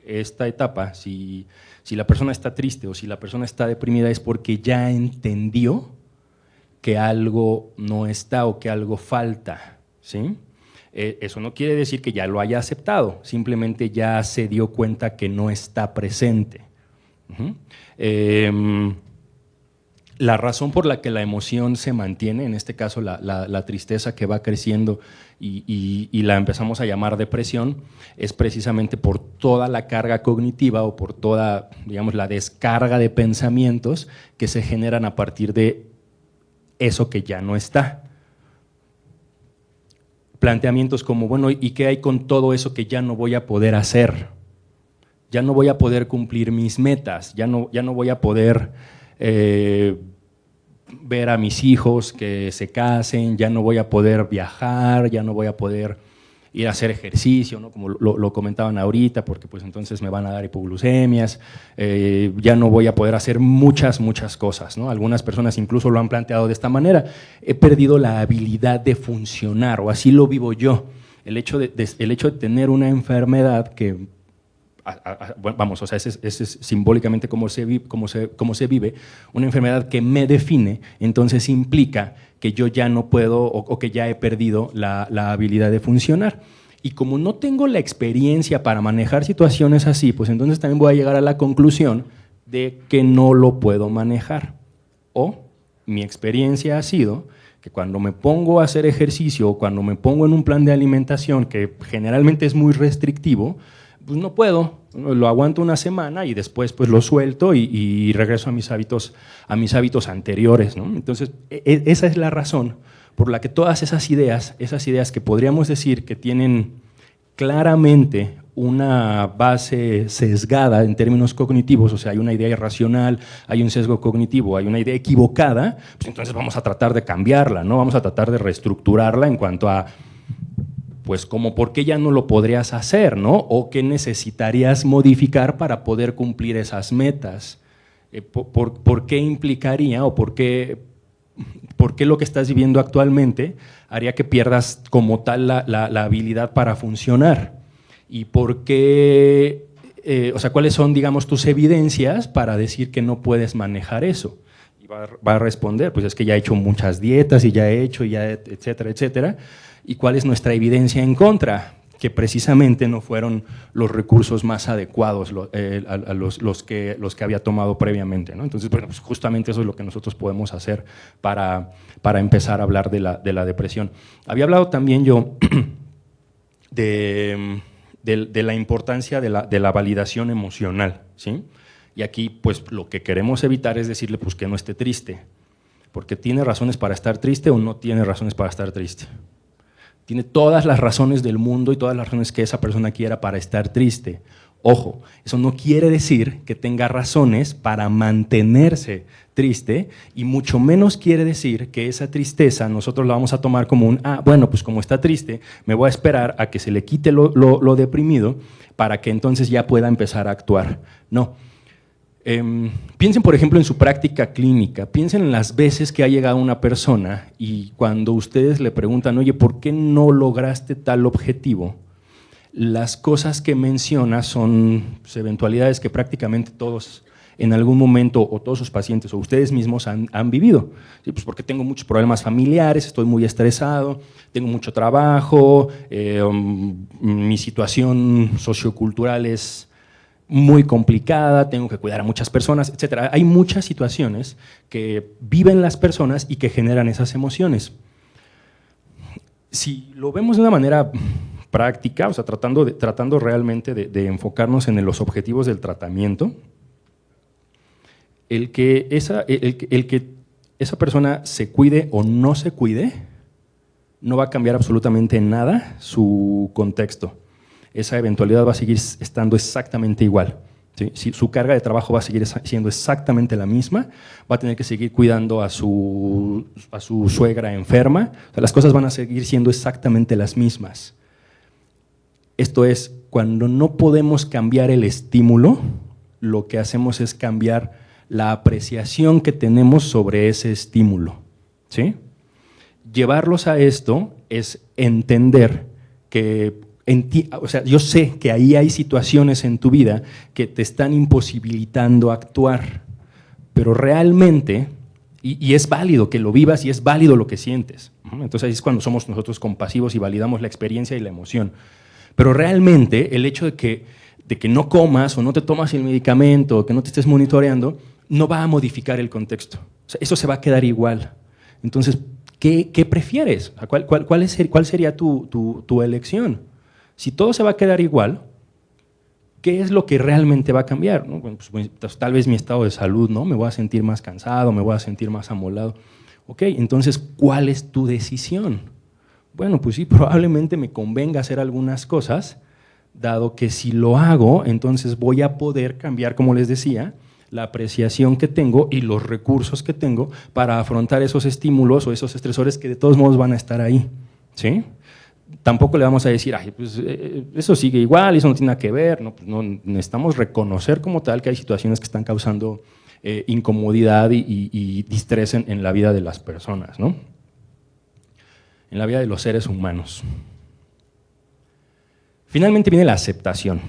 esta etapa, si la persona está triste o si la persona está deprimida, es porque ya entendió que algo no está o que algo falta, ¿sí? Eso no quiere decir que ya lo haya aceptado, simplemente ya se dio cuenta que no está presente. La razón por la que la emoción se mantiene, en este caso la tristeza que va creciendo y la empezamos a llamar depresión, es precisamente por toda la carga cognitiva o por toda, digamos, la descarga de pensamientos que se generan a partir de eso que ya no está. Planteamientos como, bueno, ¿y qué hay con todo eso que ya no voy a poder hacer? Ya no voy a poder cumplir mis metas, ya no voy a poder ver a mis hijos que se casen, ya no voy a poder viajar, ya no voy a poder ir a hacer ejercicio, ¿no? Como lo comentaban ahorita, porque pues entonces me van a dar hipoglucemias, ya no voy a poder hacer muchas cosas, ¿no? Algunas personas incluso lo han planteado de esta manera: he perdido la habilidad de funcionar, o así lo vivo yo. El hecho de tener una enfermedad que, vamos, o sea, ese es simbólicamente cómo se vive, una enfermedad que me define, entonces implica que yo ya no puedo o que ya he perdido la habilidad de funcionar. Y como no tengo la experiencia para manejar situaciones así, pues entonces también voy a llegar a la conclusión de que no lo puedo manejar. O mi experiencia ha sido que cuando me pongo a hacer ejercicio o cuando me pongo en un plan de alimentación que generalmente es muy restrictivo, pues no puedo, lo aguanto una semana y después pues lo suelto y regreso a mis hábitos anteriores, ¿no? Entonces, esa es la razón por la que todas esas ideas que podríamos decir que tienen claramente una base sesgada en términos cognitivos, o sea, hay una idea irracional, hay un sesgo cognitivo, hay una idea equivocada, pues entonces vamos a tratar de cambiarla, ¿no? Vamos a tratar de reestructurarla en cuanto a, pues como por qué ya no lo podrías hacer, ¿no? O qué necesitarías modificar para poder cumplir esas metas. ¿Por qué implicaría o por qué lo que estás viviendo actualmente haría que pierdas como tal la habilidad para funcionar? ¿Y por qué, o sea, cuáles son, digamos, tus evidencias para decir que no puedes manejar eso? Y va a responder, pues es que ya he hecho muchas dietas y ya he hecho, y ya, etcétera, etcétera. ¿Y cuál es nuestra evidencia en contra? que precisamente no fueron los recursos más adecuados a los que había tomado previamente, ¿no? Entonces, bueno, pues justamente eso es lo que nosotros podemos hacer para empezar a hablar de la depresión. Había hablado también yo de la importancia de la validación emocional, ¿sí? Y aquí, pues, lo que queremos evitar es decirle, pues, que no esté triste, porque tiene razones para estar triste o no tiene razones para estar triste. Tiene todas las razones del mundo y todas las razones que esa persona quiera para estar triste. Ojo, eso no quiere decir que tenga razones para mantenerse triste y mucho menos quiere decir que esa tristeza nosotros la vamos a tomar como un, bueno, pues como está triste, me voy a esperar a que se le quite lo deprimido para que entonces ya pueda empezar a actuar. No. Piensen, por ejemplo, en su práctica clínica, piensen en las veces que ha llegado una persona y cuando ustedes le preguntan, oye, ¿por qué no lograste tal objetivo? Las cosas que menciona son pues, eventualidades que prácticamente todos en algún momento, o todos sus pacientes, o ustedes mismos han vivido. ¿Sí? Pues porque tengo muchos problemas familiares, estoy muy estresado, tengo mucho trabajo, mi situación sociocultural es muy complicada, tengo que cuidar a muchas personas, etc. Hay muchas situaciones que viven las personas y que generan esas emociones. Si lo vemos de una manera práctica, o sea, tratando realmente de enfocarnos en los objetivos del tratamiento, el que esa persona se cuide o no se cuide, no va a cambiar absolutamente nada su contexto. Esa eventualidad va a seguir estando exactamente igual. ¿Sí? Si su carga de trabajo va a seguir siendo exactamente la misma, va a tener que seguir cuidando a su suegra enferma, o sea, las cosas van a seguir siendo exactamente las mismas. Esto es, cuando no podemos cambiar el estímulo, lo que hacemos es cambiar la apreciación que tenemos sobre ese estímulo. ¿Sí? Llevarlos a esto es entender que o sea, yo sé que ahí hay situaciones en tu vida que te están imposibilitando actuar, pero realmente, y es válido que lo vivas y es válido lo que sientes. Entonces ahí es cuando somos nosotros compasivos y validamos la experiencia y la emoción. Pero realmente el hecho de que no comas o no te tomas el medicamento o que no te estés monitoreando, no va a modificar el contexto. O sea, eso se va a quedar igual. Entonces, ¿qué prefieres? ¿Cuál sería tu elección? Si todo se va a quedar igual, ¿qué es lo que realmente va a cambiar? ¿No? Bueno, pues, tal vez mi estado de salud, ¿no? Me voy a sentir más cansado, me voy a sentir más amolado. Ok, entonces, ¿cuál es tu decisión? Bueno, pues sí, probablemente me convenga hacer algunas cosas, dado que si lo hago, entonces voy a poder cambiar, como les decía, la apreciación que tengo y los recursos que tengo para afrontar esos estímulos o esos estresores que de todos modos van a estar ahí. ¿Sí? Tampoco le vamos a decir, ay, pues eso sigue igual, eso no tiene nada que ver. No, pues no, necesitamos reconocer como tal que hay situaciones que están causando incomodidad y distrés en la vida de las personas, ¿no? En la vida de los seres humanos. Finalmente viene la aceptación.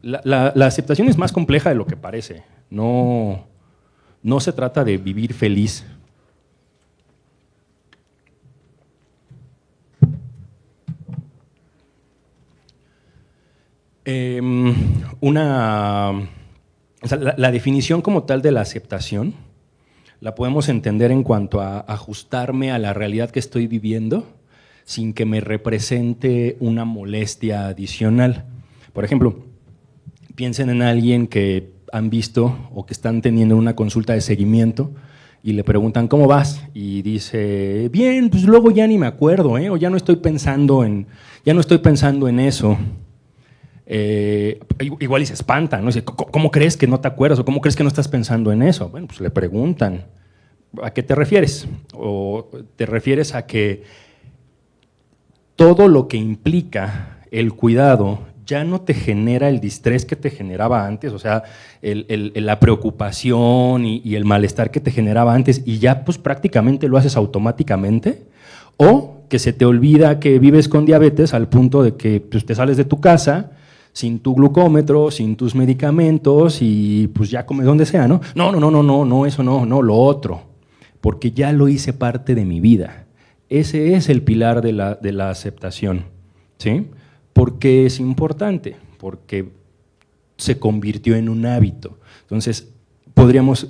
La aceptación es más compleja de lo que parece. No se trata de vivir feliz. O sea, la definición como tal de la aceptación la podemos entender en cuanto a ajustarme a la realidad que estoy viviendo sin que me represente una molestia adicional. Por ejemplo, piensen en alguien que han visto o que están teniendo una consulta de seguimiento y le preguntan, ¿cómo vas? Y dice, bien, pues luego ya ni me acuerdo, o ya no estoy pensando en eso. Igual y se espantan, ¿no? Dice, ¿cómo crees que no te acuerdas o cómo crees que no estás pensando en eso? Bueno, pues le preguntan, ¿a qué te refieres? ¿O te refieres a que todo lo que implica el cuidado ya no te genera el distrés que te generaba antes, o sea, la preocupación y el malestar que te generaba antes y ya pues prácticamente lo haces automáticamente? ¿O que se te olvida que vives con diabetes al punto de que pues, te sales de tu casa sin tu glucómetro, sin tus medicamentos y pues ya comes donde sea, ¿no? No, eso no, lo otro, porque ya lo hice parte de mi vida. Ese es el pilar de la aceptación, ¿sí? ¿Por qué es importante? Porque se convirtió en un hábito. Entonces,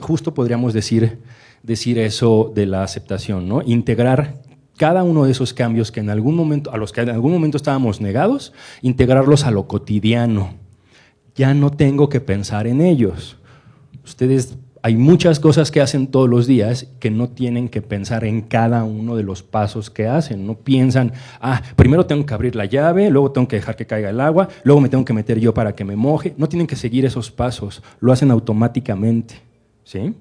justo podríamos decir eso de la aceptación, ¿no? Integrar cada uno de esos cambios que en algún momento, a los que en algún momento estábamos negados, integrarlos a lo cotidiano. Ya no tengo que pensar en ellos. Ustedes, hay muchas cosas que hacen todos los días que no tienen que pensar en cada uno de los pasos que hacen. No piensan, primero tengo que abrir la llave, luego tengo que dejar que caiga el agua, luego me tengo que meter yo para que me moje. No tienen que seguir esos pasos, lo hacen automáticamente, ¿sí?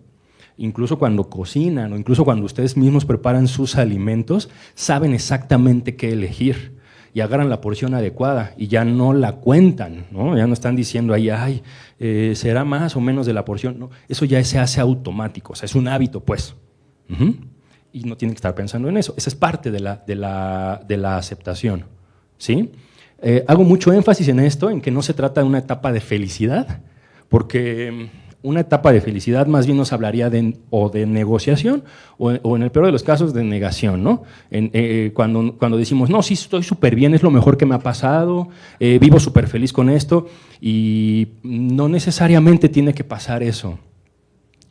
Incluso cuando cocinan o incluso cuando ustedes mismos preparan sus alimentos, saben exactamente qué elegir y agarran la porción adecuada y ya no la cuentan, ¿no? Ya no están diciendo ahí, será más o menos de la porción. No, eso ya se hace automático, o sea, es un hábito, pues. Y no tienen que estar pensando en eso. Esa es parte de la aceptación, ¿sí? Hago mucho énfasis en esto, en que no se trata de una etapa de felicidad, porque una etapa de felicidad más bien nos hablaría o de negociación o en el peor de los casos de negación, ¿no? Cuando decimos, no, sí, estoy súper bien, es lo mejor que me ha pasado, vivo súper feliz con esto, y no necesariamente tiene que pasar eso.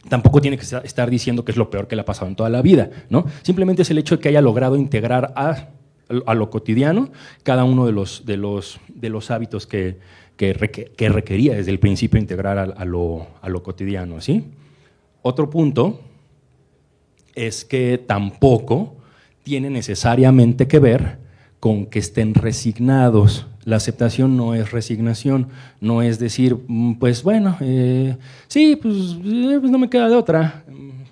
Tampoco tiene que estar diciendo que es lo peor que le ha pasado en toda la vida, ¿no? Simplemente es el hecho de que haya logrado integrar a lo cotidiano cada uno de los hábitos que requería desde el principio integrar a lo cotidiano, ¿sí? Otro punto es que tampoco tiene necesariamente que ver con que estén resignados. La aceptación no es resignación, no es decir, pues bueno, sí, pues no me queda de otra,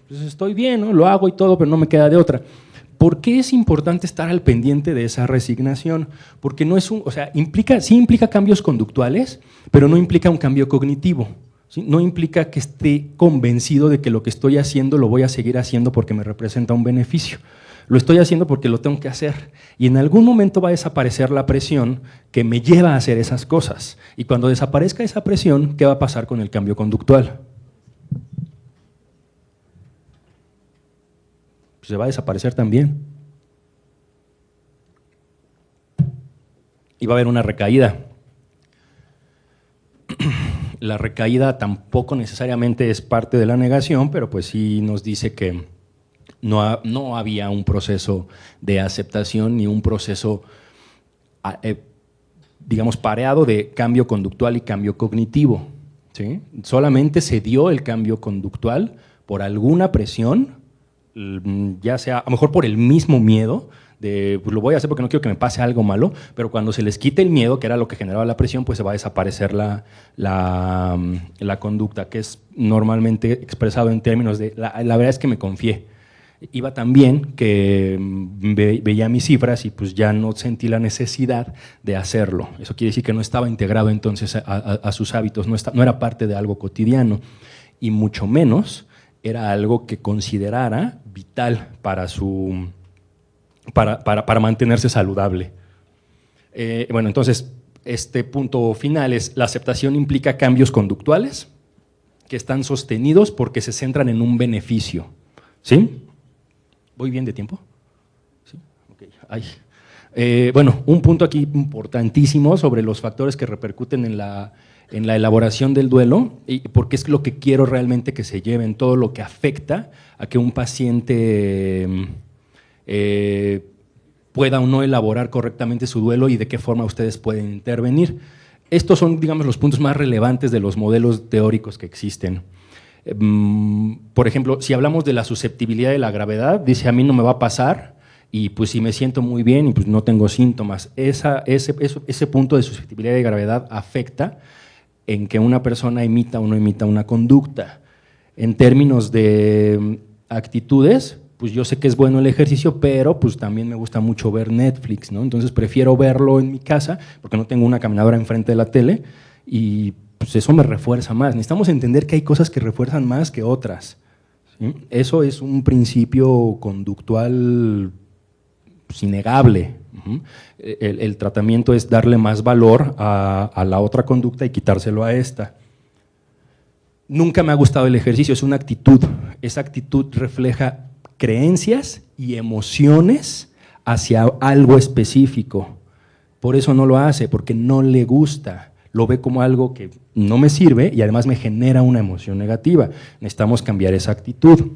pues estoy bien, ¿no? Lo hago y todo, pero no me queda de otra. ¿Por qué es importante estar al pendiente de esa resignación? Porque no es sí implica cambios conductuales, pero no implica un cambio cognitivo, ¿sí? No implica que esté convencido de que lo que estoy haciendo lo voy a seguir haciendo porque me representa un beneficio. Lo estoy haciendo porque lo tengo que hacer y en algún momento va a desaparecer la presión que me lleva a hacer esas cosas. Y cuando desaparezca esa presión, ¿qué va a pasar con el cambio conductual? Pues se va a desaparecer también. Y va a haber una recaída. La recaída tampoco necesariamente es parte de la negación, pero pues sí nos dice que no había un proceso de aceptación ni un proceso, digamos, pareado de cambio conductual y cambio cognitivo, ¿sí? Solamente se dio el cambio conductual por alguna presión, ya sea a lo mejor por el mismo miedo, de pues lo voy a hacer porque no quiero que me pase algo malo, pero cuando se les quite el miedo, que era lo que generaba la presión, pues se va a desaparecer la conducta, que es normalmente expresado en términos de la verdad es que me confié. Iba tan bien que veía mis cifras y pues ya no sentí la necesidad de hacerlo. Eso quiere decir que no estaba integrado entonces a sus hábitos, no era parte de algo cotidiano y mucho menos era algo que considerara vital para mantenerse saludable. Bueno, entonces este punto final es: la aceptación implica cambios conductuales que están sostenidos porque se centran en un beneficio, ¿sí? ¿Voy bien de tiempo? ¿Sí? Okay. Bueno, un punto aquí importantísimo sobre los factores que repercuten en la elaboración del duelo, y porque es lo que quiero realmente que se lleven, todo lo que afecta a que un paciente pueda o no elaborar correctamente su duelo y de qué forma ustedes pueden intervenir. Estos son, digamos, los puntos más relevantes de los modelos teóricos que existen. Por ejemplo, si hablamos de la susceptibilidad de la gravedad, dice a mí no me va a pasar y pues si me siento muy bien y pues no tengo síntomas. Ese punto de susceptibilidad de gravedad afecta en que una persona emita o no emita una conducta. En términos de actitudes, pues yo sé que es bueno el ejercicio, pero pues también me gusta mucho ver Netflix, ¿no? Entonces prefiero verlo en mi casa porque no tengo una caminadora enfrente de la tele y pues eso me refuerza más. Necesitamos entender que hay cosas que refuerzan más que otras, ¿sí? Eso es un principio conductual pues, innegable. El tratamiento es darle más valor a la otra conducta y quitárselo a esta. Nunca me ha gustado el ejercicio, es una actitud. Esa actitud refleja creencias y emociones hacia algo específico. Por eso no lo hace, porque no le gusta. Lo ve como algo que no me sirve y además me genera una emoción negativa. Necesitamos cambiar esa actitud.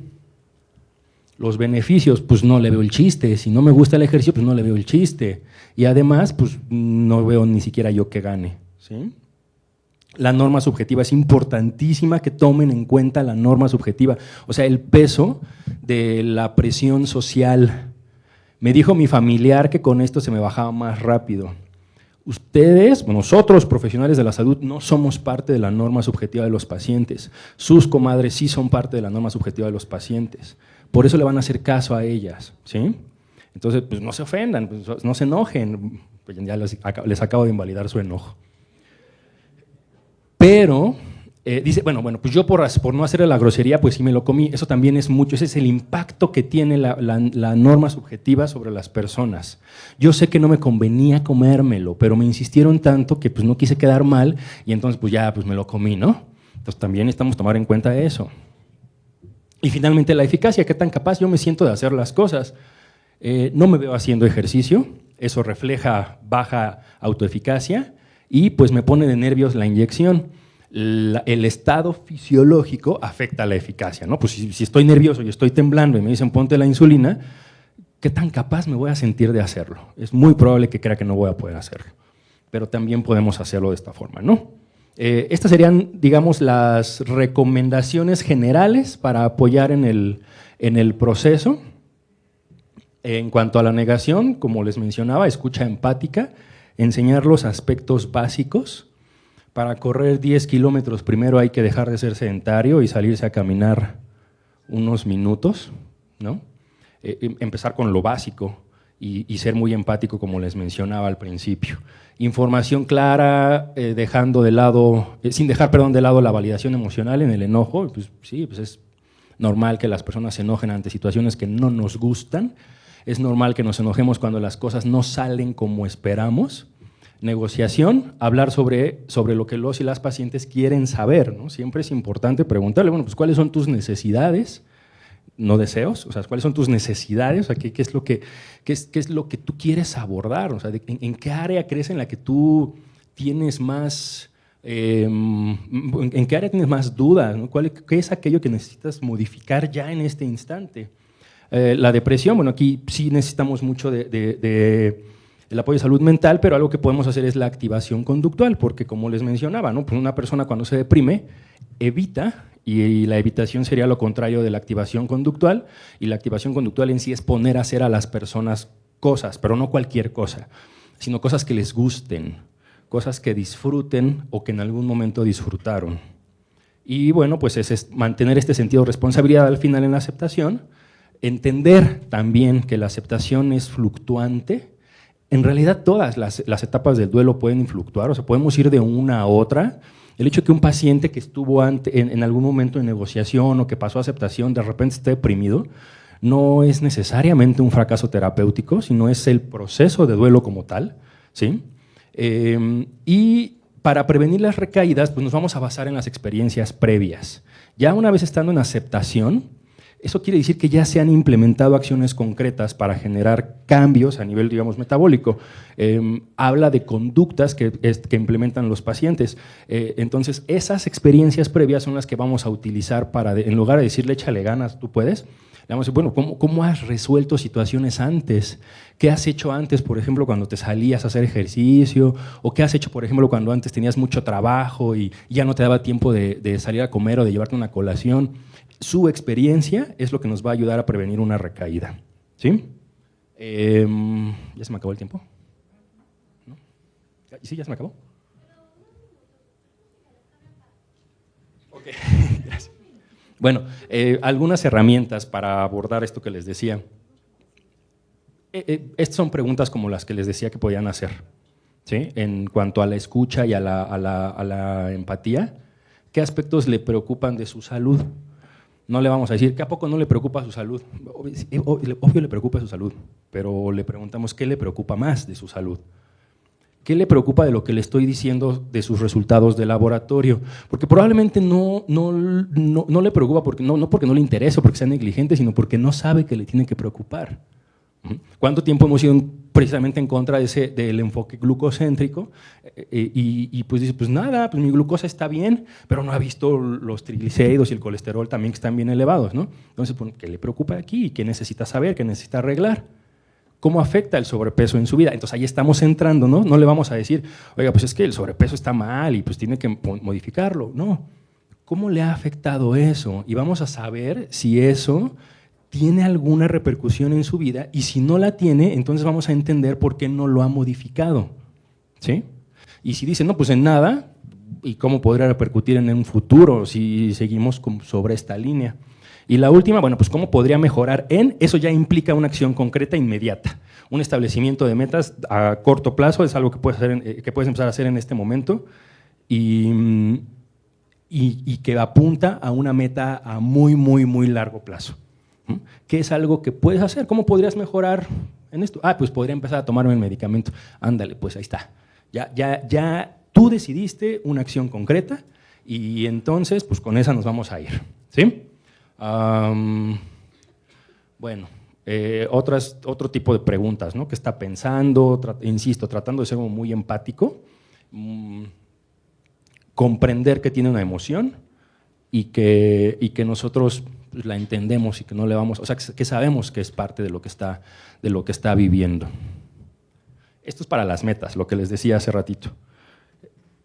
Los beneficios, pues no le veo el chiste. Si no me gusta el ejercicio, pues no le veo el chiste. Y además, pues no veo ni siquiera yo que gane, ¿sí? La norma subjetiva, es importantísima que tomen en cuenta la norma subjetiva, o sea, el peso de la presión social. Me dijo mi familiar que con esto se me bajaba más rápido. Ustedes, nosotros profesionales de la salud, no somos parte de la norma subjetiva de los pacientes. Sus comadres sí son parte de la norma subjetiva de los pacientes. Por eso le van a hacer caso a ellas, ¿sí? Entonces, pues no se ofendan, pues, no se enojen, pues ya les acabo de invalidar su enojo. Pero, dice, bueno, pues yo por no hacerle la grosería, pues sí me lo comí. Eso también es mucho, ese es el impacto que tiene la norma subjetiva sobre las personas. Yo sé que no me convenía comérmelo, pero me insistieron tanto que pues no quise quedar mal y entonces pues ya pues me lo comí, ¿no? Entonces también necesitamos tomar en cuenta eso. Y finalmente la eficacia, ¿qué tan capaz yo me siento de hacer las cosas? No me veo haciendo ejercicio, eso refleja baja autoeficacia y pues me pone de nervios la inyección. El estado fisiológico afecta a la eficacia, ¿no? Pues si estoy nervioso y estoy temblando y me dicen ponte la insulina, ¿qué tan capaz me voy a sentir de hacerlo? Es muy probable que crea que no voy a poder hacerlo, pero también podemos hacerlo de esta forma, ¿no? Estas serían, digamos, las recomendaciones generales para apoyar en el proceso. En cuanto a la negación, como les mencionaba, escucha empática, enseñar los aspectos básicos. Para correr 10 kilómetros primero hay que dejar de ser sedentario y salirse a caminar unos minutos, ¿no? Empezar con lo básico y ser muy empático, como les mencionaba al principio. Información clara, sin dejar de lado la validación emocional en el enojo. Pues sí, pues es normal que las personas se enojen ante situaciones que no nos gustan. Es normal que nos enojemos cuando las cosas no salen como esperamos. Negociación, hablar sobre lo que los y las pacientes quieren saber, ¿no? Siempre es importante preguntarle, bueno, pues ¿cuáles son tus necesidades? No deseos, o sea, ¿cuáles son tus necesidades? O sea, ¿qué es lo que tú quieres abordar? O sea, ¿en qué área crees en la que tú tienes más, en qué área tienes más dudas, ¿no? ¿Qué es aquello que necesitas modificar ya en este instante? La depresión, bueno, aquí sí necesitamos mucho el apoyo de salud mental, pero algo que podemos hacer es la activación conductual, porque como les mencionaba, ¿no? Pues una persona cuando se deprime evita, y la evitación sería lo contrario de la activación conductual, y la activación conductual en sí es poner a hacer a las personas cosas, pero no cualquier cosa, sino cosas que les gusten, cosas que disfruten o que en algún momento disfrutaron. Y bueno, pues es mantener este sentido de responsabilidad al final en la aceptación, entender también que la aceptación es fluctuante. En realidad todas las etapas del duelo pueden fluctuar, o sea, podemos ir de una a otra. El hecho de que un paciente que estuvo en algún momento en negociación o que pasó a aceptación de repente esté deprimido, no es necesariamente un fracaso terapéutico, sino es el proceso de duelo como tal, ¿sí? Y para prevenir las recaídas, pues nos vamos a basar en las experiencias previas. Ya una vez estando en aceptación, eso quiere decir que ya se han implementado acciones concretas para generar cambios a nivel, digamos, metabólico. Habla de conductas que implementan los pacientes. Entonces, esas experiencias previas son las que vamos a utilizar para, en lugar de decirle échale ganas, tú puedes, le vamos a decir, bueno, ¿cómo has resuelto situaciones antes? ¿Qué has hecho antes, por ejemplo, cuando te salías a hacer ejercicio? ¿O qué has hecho, por ejemplo, cuando antes tenías mucho trabajo y ya no te daba tiempo de salir a comer o de llevarte una colación? Su experiencia es lo que nos va a ayudar a prevenir una recaída, ¿sí? ¿Ya se me acabó el tiempo? ¿No? ¿Sí, ya se me acabó? Ok, gracias. Bueno, algunas herramientas para abordar esto que les decía. Estas son preguntas como las que les decía que podían hacer, ¿sí? En cuanto a la escucha y a la empatía, ¿qué aspectos le preocupan de su salud? No le vamos a decir que a poco no le preocupa su salud. Obvio le preocupa su salud, pero le preguntamos qué le preocupa más de su salud. ¿Qué le preocupa de lo que le estoy diciendo de sus resultados de laboratorio? Porque probablemente no le preocupa, no porque no le interese o porque sea negligente, sino porque no sabe que le tiene que preocupar. ¿Cuánto tiempo hemos ido precisamente en contra del enfoque glucocéntrico? Y pues dice, pues nada, pues mi glucosa está bien, pero no ha visto los triglicéridos y el colesterol también que están bien elevados, ¿no? Entonces, pues, ¿qué le preocupa aquí? ¿Qué necesita saber? ¿Qué necesita arreglar? ¿Cómo afecta el sobrepeso en su vida? Entonces ahí estamos entrando, ¿no? No le vamos a decir, oiga, pues es que el sobrepeso está mal y pues tiene que modificarlo. No. ¿Cómo le ha afectado eso? Y vamos a saber si eso tiene alguna repercusión en su vida, y si no la tiene, entonces vamos a entender por qué no lo ha modificado, ¿sí? Y si dice, no, pues en nada, ¿y cómo podría repercutir en un futuro si seguimos sobre esta línea? Y la última, bueno, pues cómo podría mejorar eso ya implica una acción concreta inmediata. Un establecimiento de metas a corto plazo es algo que puedes empezar a hacer en este momento, y que apunta a una meta a muy, muy, muy largo plazo. ¿Qué es algo que puedes hacer? ¿Cómo podrías mejorar en esto? Pues podría empezar a tomarme el medicamento. Ándale, pues ahí está. Ya tú decidiste una acción concreta, y entonces pues con esa nos vamos a ir, ¿sí? Bueno, otro tipo de preguntas, ¿no? ¿Qué está pensando? Insisto, tratando de ser muy empático, comprender que tiene una emoción y que nosotros la entendemos y que no le vamos, o sea, que sabemos que es parte de lo que está viviendo. Esto es para las metas, lo que les decía hace ratito.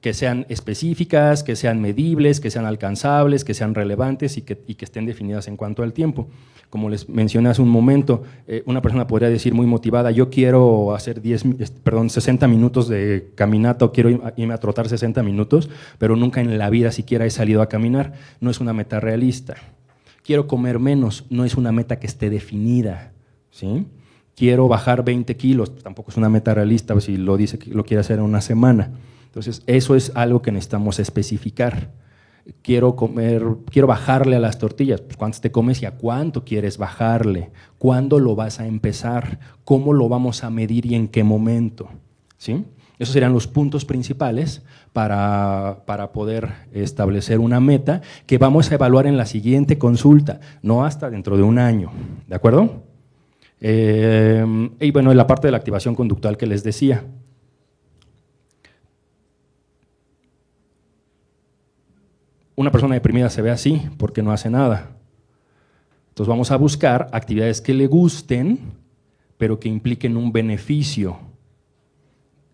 Que sean específicas, que sean medibles, que sean alcanzables, que sean relevantes y que estén definidas en cuanto al tiempo. Como les mencioné hace un momento, una persona podría decir muy motivada, yo quiero hacer 60 minutos de caminata, o quiero irme a trotar 60 minutos, pero nunca en la vida siquiera he salido a caminar. No es una meta realista. Quiero comer menos, no es una meta que esté definida, ¿sí? Quiero bajar 20 kilos, tampoco es una meta realista si lo dice que lo quiere hacer en una semana. Entonces, eso es algo que necesitamos especificar. Quiero bajarle a las tortillas. Pues, ¿cuántas te comes y a cuánto quieres bajarle? ¿Cuándo lo vas a empezar? ¿Cómo lo vamos a medir y en qué momento? ¿Sí? Esos serían los puntos principales para poder establecer una meta que vamos a evaluar en la siguiente consulta, no hasta dentro de un año. ¿De acuerdo? Y bueno, en la parte de la activación conductual que les decía. Una persona deprimida se ve así porque no hace nada. Entonces vamos a buscar actividades que le gusten, pero que impliquen un beneficio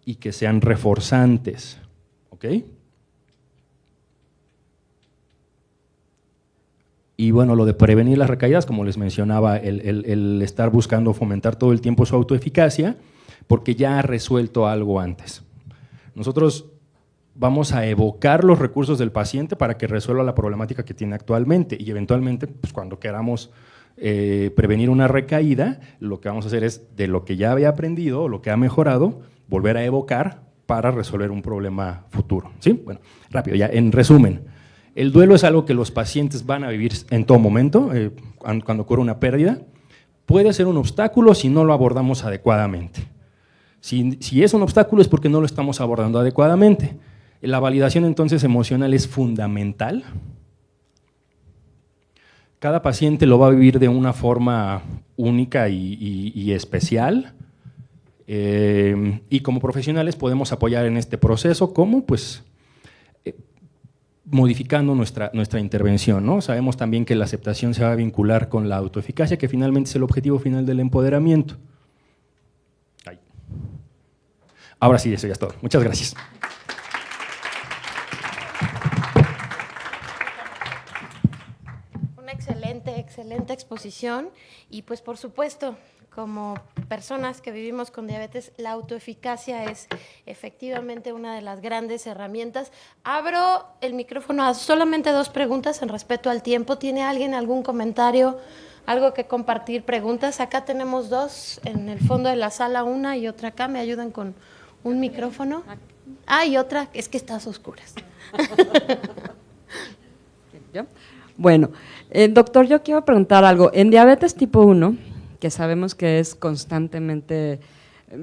y que sean reforzantes. ¿Ok? Y bueno, lo de prevenir las recaídas, como les mencionaba, el estar buscando fomentar todo el tiempo su autoeficacia, porque ya ha resuelto algo antes. Nosotros vamos a evocar los recursos del paciente para que resuelva la problemática que tiene actualmente, y eventualmente, pues, cuando queramos prevenir una recaída, lo que vamos a hacer es, de lo que ya había aprendido, lo que ha mejorado, volver a evocar para resolver un problema futuro. ¿Sí? Bueno, rápido, ya en resumen, el duelo es algo que los pacientes van a vivir en todo momento, cuando ocurre una pérdida. Puede ser un obstáculo si no lo abordamos adecuadamente. Si es un obstáculo es porque no lo estamos abordando adecuadamente. La validación entonces emocional es fundamental. Cada paciente lo va a vivir de una forma única y especial, y como profesionales podemos apoyar en este proceso. ¿Cómo? Pues modificando nuestra intervención, ¿no? Sabemos también que la aceptación se va a vincular con la autoeficacia, que finalmente es el objetivo final del empoderamiento. Ahí. Ahora sí, eso ya es todo. Muchas gracias. Excelente exposición, y pues por supuesto, como personas que vivimos con diabetes, la autoeficacia es efectivamente una de las grandes herramientas. Abro el micrófono a solamente 2 preguntas en respeto al tiempo. ¿Tiene alguien algún comentario, algo que compartir? Preguntas. Acá tenemos 2, en el fondo de la sala, una y otra acá. ¿Me ayudan con un micrófono? Y otra, es que estás a oscuras. ¿Yo? Bueno, doctor, yo quiero preguntar algo. En diabetes tipo 1, que sabemos que es constantemente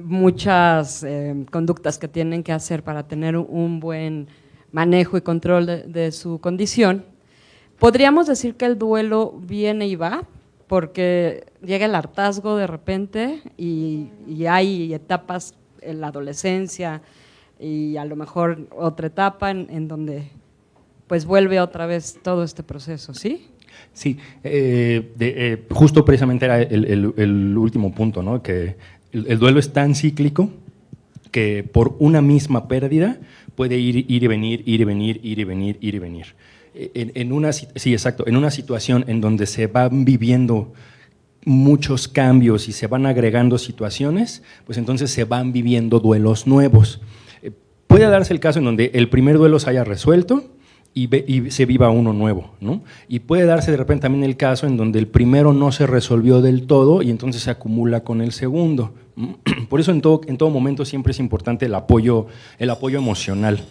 muchas conductas que tienen que hacer para tener un buen manejo y control de su condición, ¿podríamos decir que el duelo viene y va? porque llega el hartazgo de repente y hay etapas en la adolescencia y a lo mejor otra etapa en donde pues vuelve otra vez todo este proceso, ¿sí? Sí, justo precisamente era el último punto, ¿no? Que el duelo es tan cíclico que por una misma pérdida puede ir y venir, ir y venir, ir y venir, ir y venir. Sí, exacto, en una situación en donde se van viviendo muchos cambios y se van agregando situaciones, pues entonces se van viviendo duelos nuevos. Puede darse el caso en donde el primer duelo se haya resuelto y se viva uno nuevo, ¿no? Y puede darse de repente también el caso en donde el primero no se resolvió del todo y entonces se acumula con el segundo. Por eso en todo momento siempre es importante el apoyo emocional.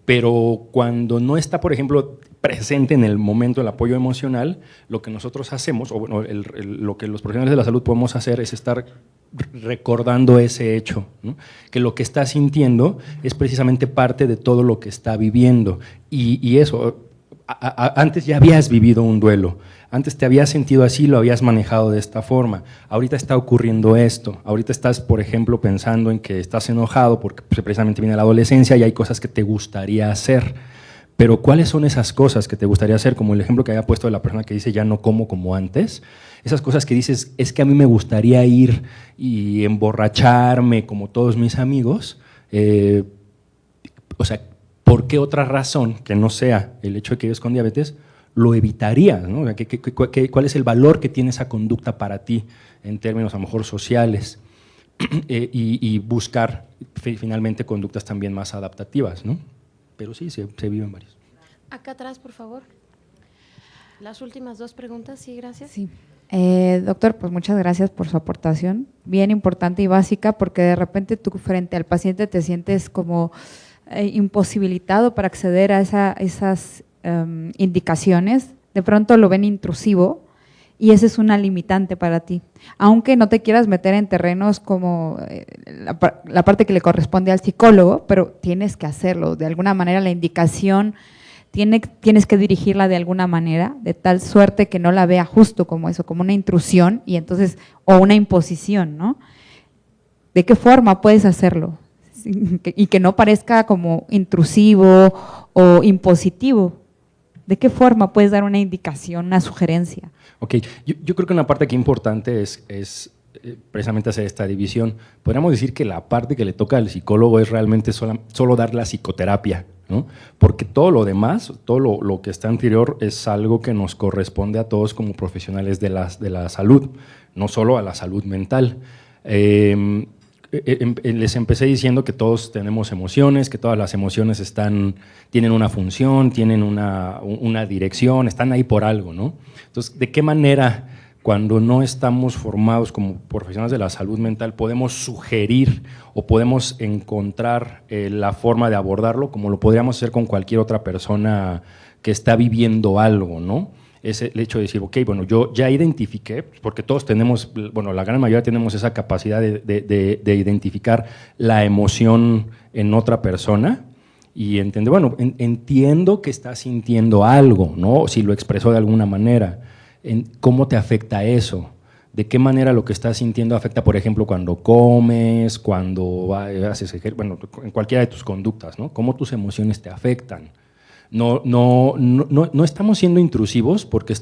Pero cuando no está, por ejemplo, presente en el momento el apoyo emocional, lo que nosotros hacemos, o bueno, lo que los profesionales de la salud podemos hacer es estar recordando ese hecho, ¿no? Que lo que está sintiendo es precisamente parte de todo lo que está viviendo. Y eso, antes ya habías vivido un duelo, antes te habías sentido así, lo habías manejado de esta forma, ahorita está ocurriendo esto, ahorita estás, por ejemplo, pensando en que estás enojado porque precisamente viene la adolescencia y hay cosas que te gustaría hacer, pero ¿cuáles son esas cosas que te gustaría hacer? Como el ejemplo que había puesto de la persona que dice ya no como como antes, esas cosas que dices, es que a mí me gustaría ir y emborracharme como todos mis amigos, o sea, ¿por qué otra razón que no sea el hecho de que vives con diabetes lo evitarías, ¿no? ¿Cuál es el valor que tiene esa conducta para ti en términos a lo mejor sociales? Y buscar finalmente conductas también más adaptativas, ¿no? Pero sí, se viven varios. Acá atrás, por favor. Las últimas dos preguntas, sí, gracias. Sí. Doctor, pues muchas gracias por su aportación, bien importante y básica, porque de repente tú frente al paciente te sientes como imposibilitado para acceder a esas indicaciones, de pronto lo ven intrusivo y esa es una limitante para ti, aunque no te quieras meter en terrenos como la parte que le corresponde al psicólogo, pero tienes que hacerlo, de alguna manera la indicación tienes que dirigirla de alguna manera, de tal suerte que no la vea justo como eso, como una intrusión y entonces, o una imposición, ¿no? ¿De qué forma puedes hacerlo? Y que no parezca como intrusivo o impositivo. ¿De qué forma puedes dar una indicación, una sugerencia? Ok, yo creo que una parte aquí importante es precisamente hacer esta división. Podríamos decir que la parte que le toca al psicólogo es realmente solo dar la psicoterapia, ¿no? Porque todo lo demás, todo lo que está anterior es algo que nos corresponde a todos como profesionales de la salud, no solo a la salud mental. Les empecé diciendo que todos tenemos emociones, que todas las emociones tienen una función, tienen una dirección, están ahí por algo, ¿no? Entonces, ¿de qué manera, cuando no estamos formados como profesionales de la salud mental, podemos sugerir o podemos encontrar la forma de abordarlo como lo podríamos hacer con cualquier otra persona que está viviendo algo, ¿no? Es el hecho de decir, ok, bueno, yo ya identifiqué, porque todos tenemos, bueno, la gran mayoría tenemos esa capacidad de identificar la emoción en otra persona y entender, bueno, entiendo que está sintiendo algo, ¿no? Si lo expresó de alguna manera, ¿cómo te afecta eso? ¿De qué manera lo que estás sintiendo afecta, por ejemplo, cuando comes, cuando haces ejercicio, bueno, en cualquiera de tus conductas, ¿no? ¿Cómo tus emociones te afectan? No estamos siendo intrusivos porque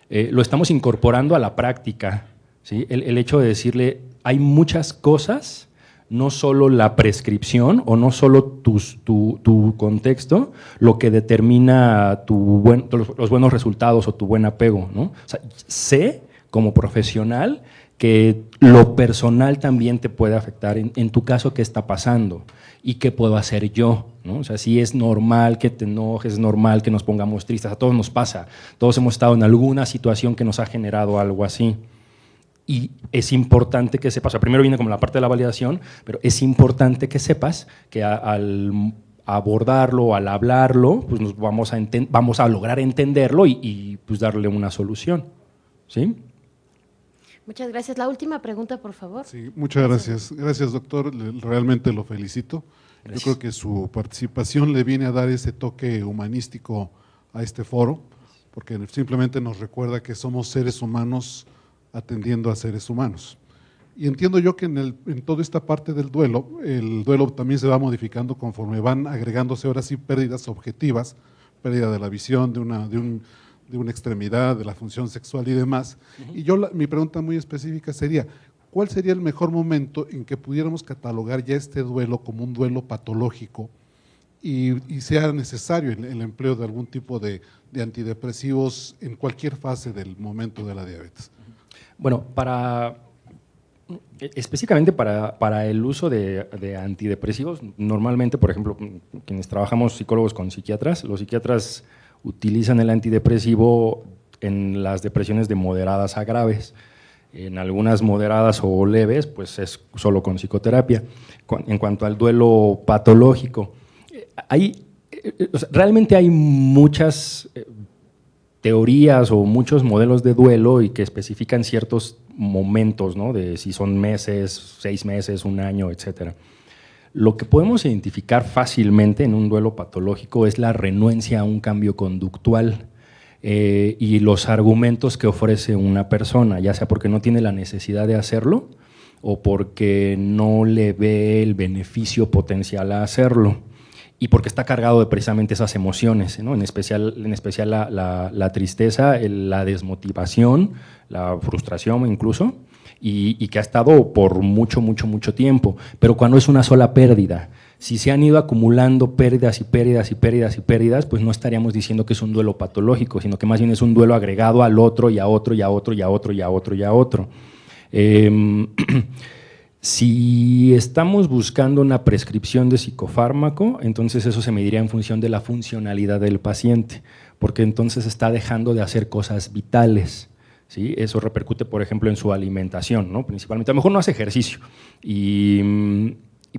lo estamos incorporando a la práctica, ¿sí? El hecho de decirle, hay muchas cosas, no solo la prescripción o no solo tu contexto, lo que determina los buenos resultados o tu buen apego, ¿no? O sea, sé como profesional que lo personal también te puede afectar. En tu caso, ¿qué está pasando? ¿Y qué puedo hacer yo? ¿No? O sea, si es normal que te enojes, es normal que nos pongamos tristes, a todos nos pasa, todos hemos estado en alguna situación que nos ha generado algo así. Y es importante que sepas, o sea, primero viene como la parte de la validación, pero es importante que sepas que al abordarlo, al hablarlo, pues nos vamos a lograr entenderlo y pues darle una solución, ¿sí? Muchas gracias. La última pregunta, por favor. Sí, muchas gracias. Gracias, doctor. Realmente lo felicito. Gracias. Yo creo que su participación le viene a dar ese toque humanístico a este foro, porque simplemente nos recuerda que somos seres humanos atendiendo a seres humanos. Y entiendo yo que en toda esta parte del duelo, el duelo también se va modificando conforme van agregándose ahora sí pérdidas objetivas, pérdida de la visión, de una extremidad, de la función sexual y demás. Y mi pregunta muy específica sería, ¿cuál sería el mejor momento en que pudiéramos catalogar ya este duelo como un duelo patológico y sea necesario el empleo de algún tipo de antidepresivos en cualquier fase del momento de la diabetes? Bueno, específicamente para el uso de antidepresivos, normalmente, por ejemplo, quienes trabajamos psicólogos con psiquiatras, los psiquiatras utilizan el antidepresivo en las depresiones de moderadas a graves. En algunas moderadas o leves, pues es solo con psicoterapia. En cuanto al duelo patológico, realmente hay muchas teorías o muchos modelos de duelo y que especifican ciertos momentos, ¿no? De si son meses, 6 meses, 1 año, etcétera. Lo que podemos identificar fácilmente en un duelo patológico es la renuencia a un cambio conductual y los argumentos que ofrece una persona, ya sea porque no tiene la necesidad de hacerlo o porque no le ve el beneficio potencial a hacerlo y porque está cargado de precisamente esas emociones, ¿no? En especial la tristeza, la desmotivación, la frustración incluso, y que ha estado por mucho tiempo. Pero cuando es una sola pérdida, si se han ido acumulando pérdidas y pérdidas y pérdidas y pérdidas, pues no estaríamos diciendo que es un duelo patológico, sino que más bien es un duelo agregado al otro y a otro y a otro y a otro y a otro y a otro. Si estamos buscando una prescripción de psicofármaco, entonces eso se mediría en función de la funcionalidad del paciente, porque entonces está dejando de hacer cosas vitales, ¿sí? Eso repercute, por ejemplo, en su alimentación, ¿no? Principalmente. A lo mejor no hace ejercicio,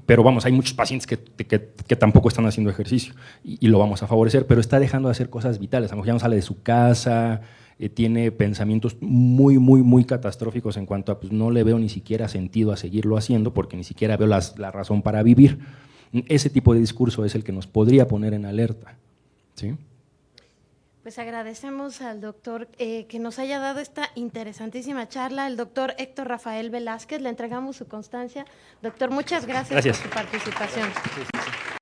pero vamos, hay muchos pacientes que tampoco están haciendo ejercicio y lo vamos a favorecer, pero está dejando de hacer cosas vitales. A lo mejor ya no sale de su casa, tiene pensamientos muy catastróficos en cuanto a pues no le veo ni siquiera sentido a seguirlo haciendo porque ni siquiera veo la razón para vivir. Ese tipo de discurso es el que nos podría poner en alerta, ¿sí? Pues agradecemos al doctor que nos haya dado esta interesantísima charla, el doctor Héctor Rafael Velázquez, le entregamos su constancia. Doctor, muchas gracias. Por su participación.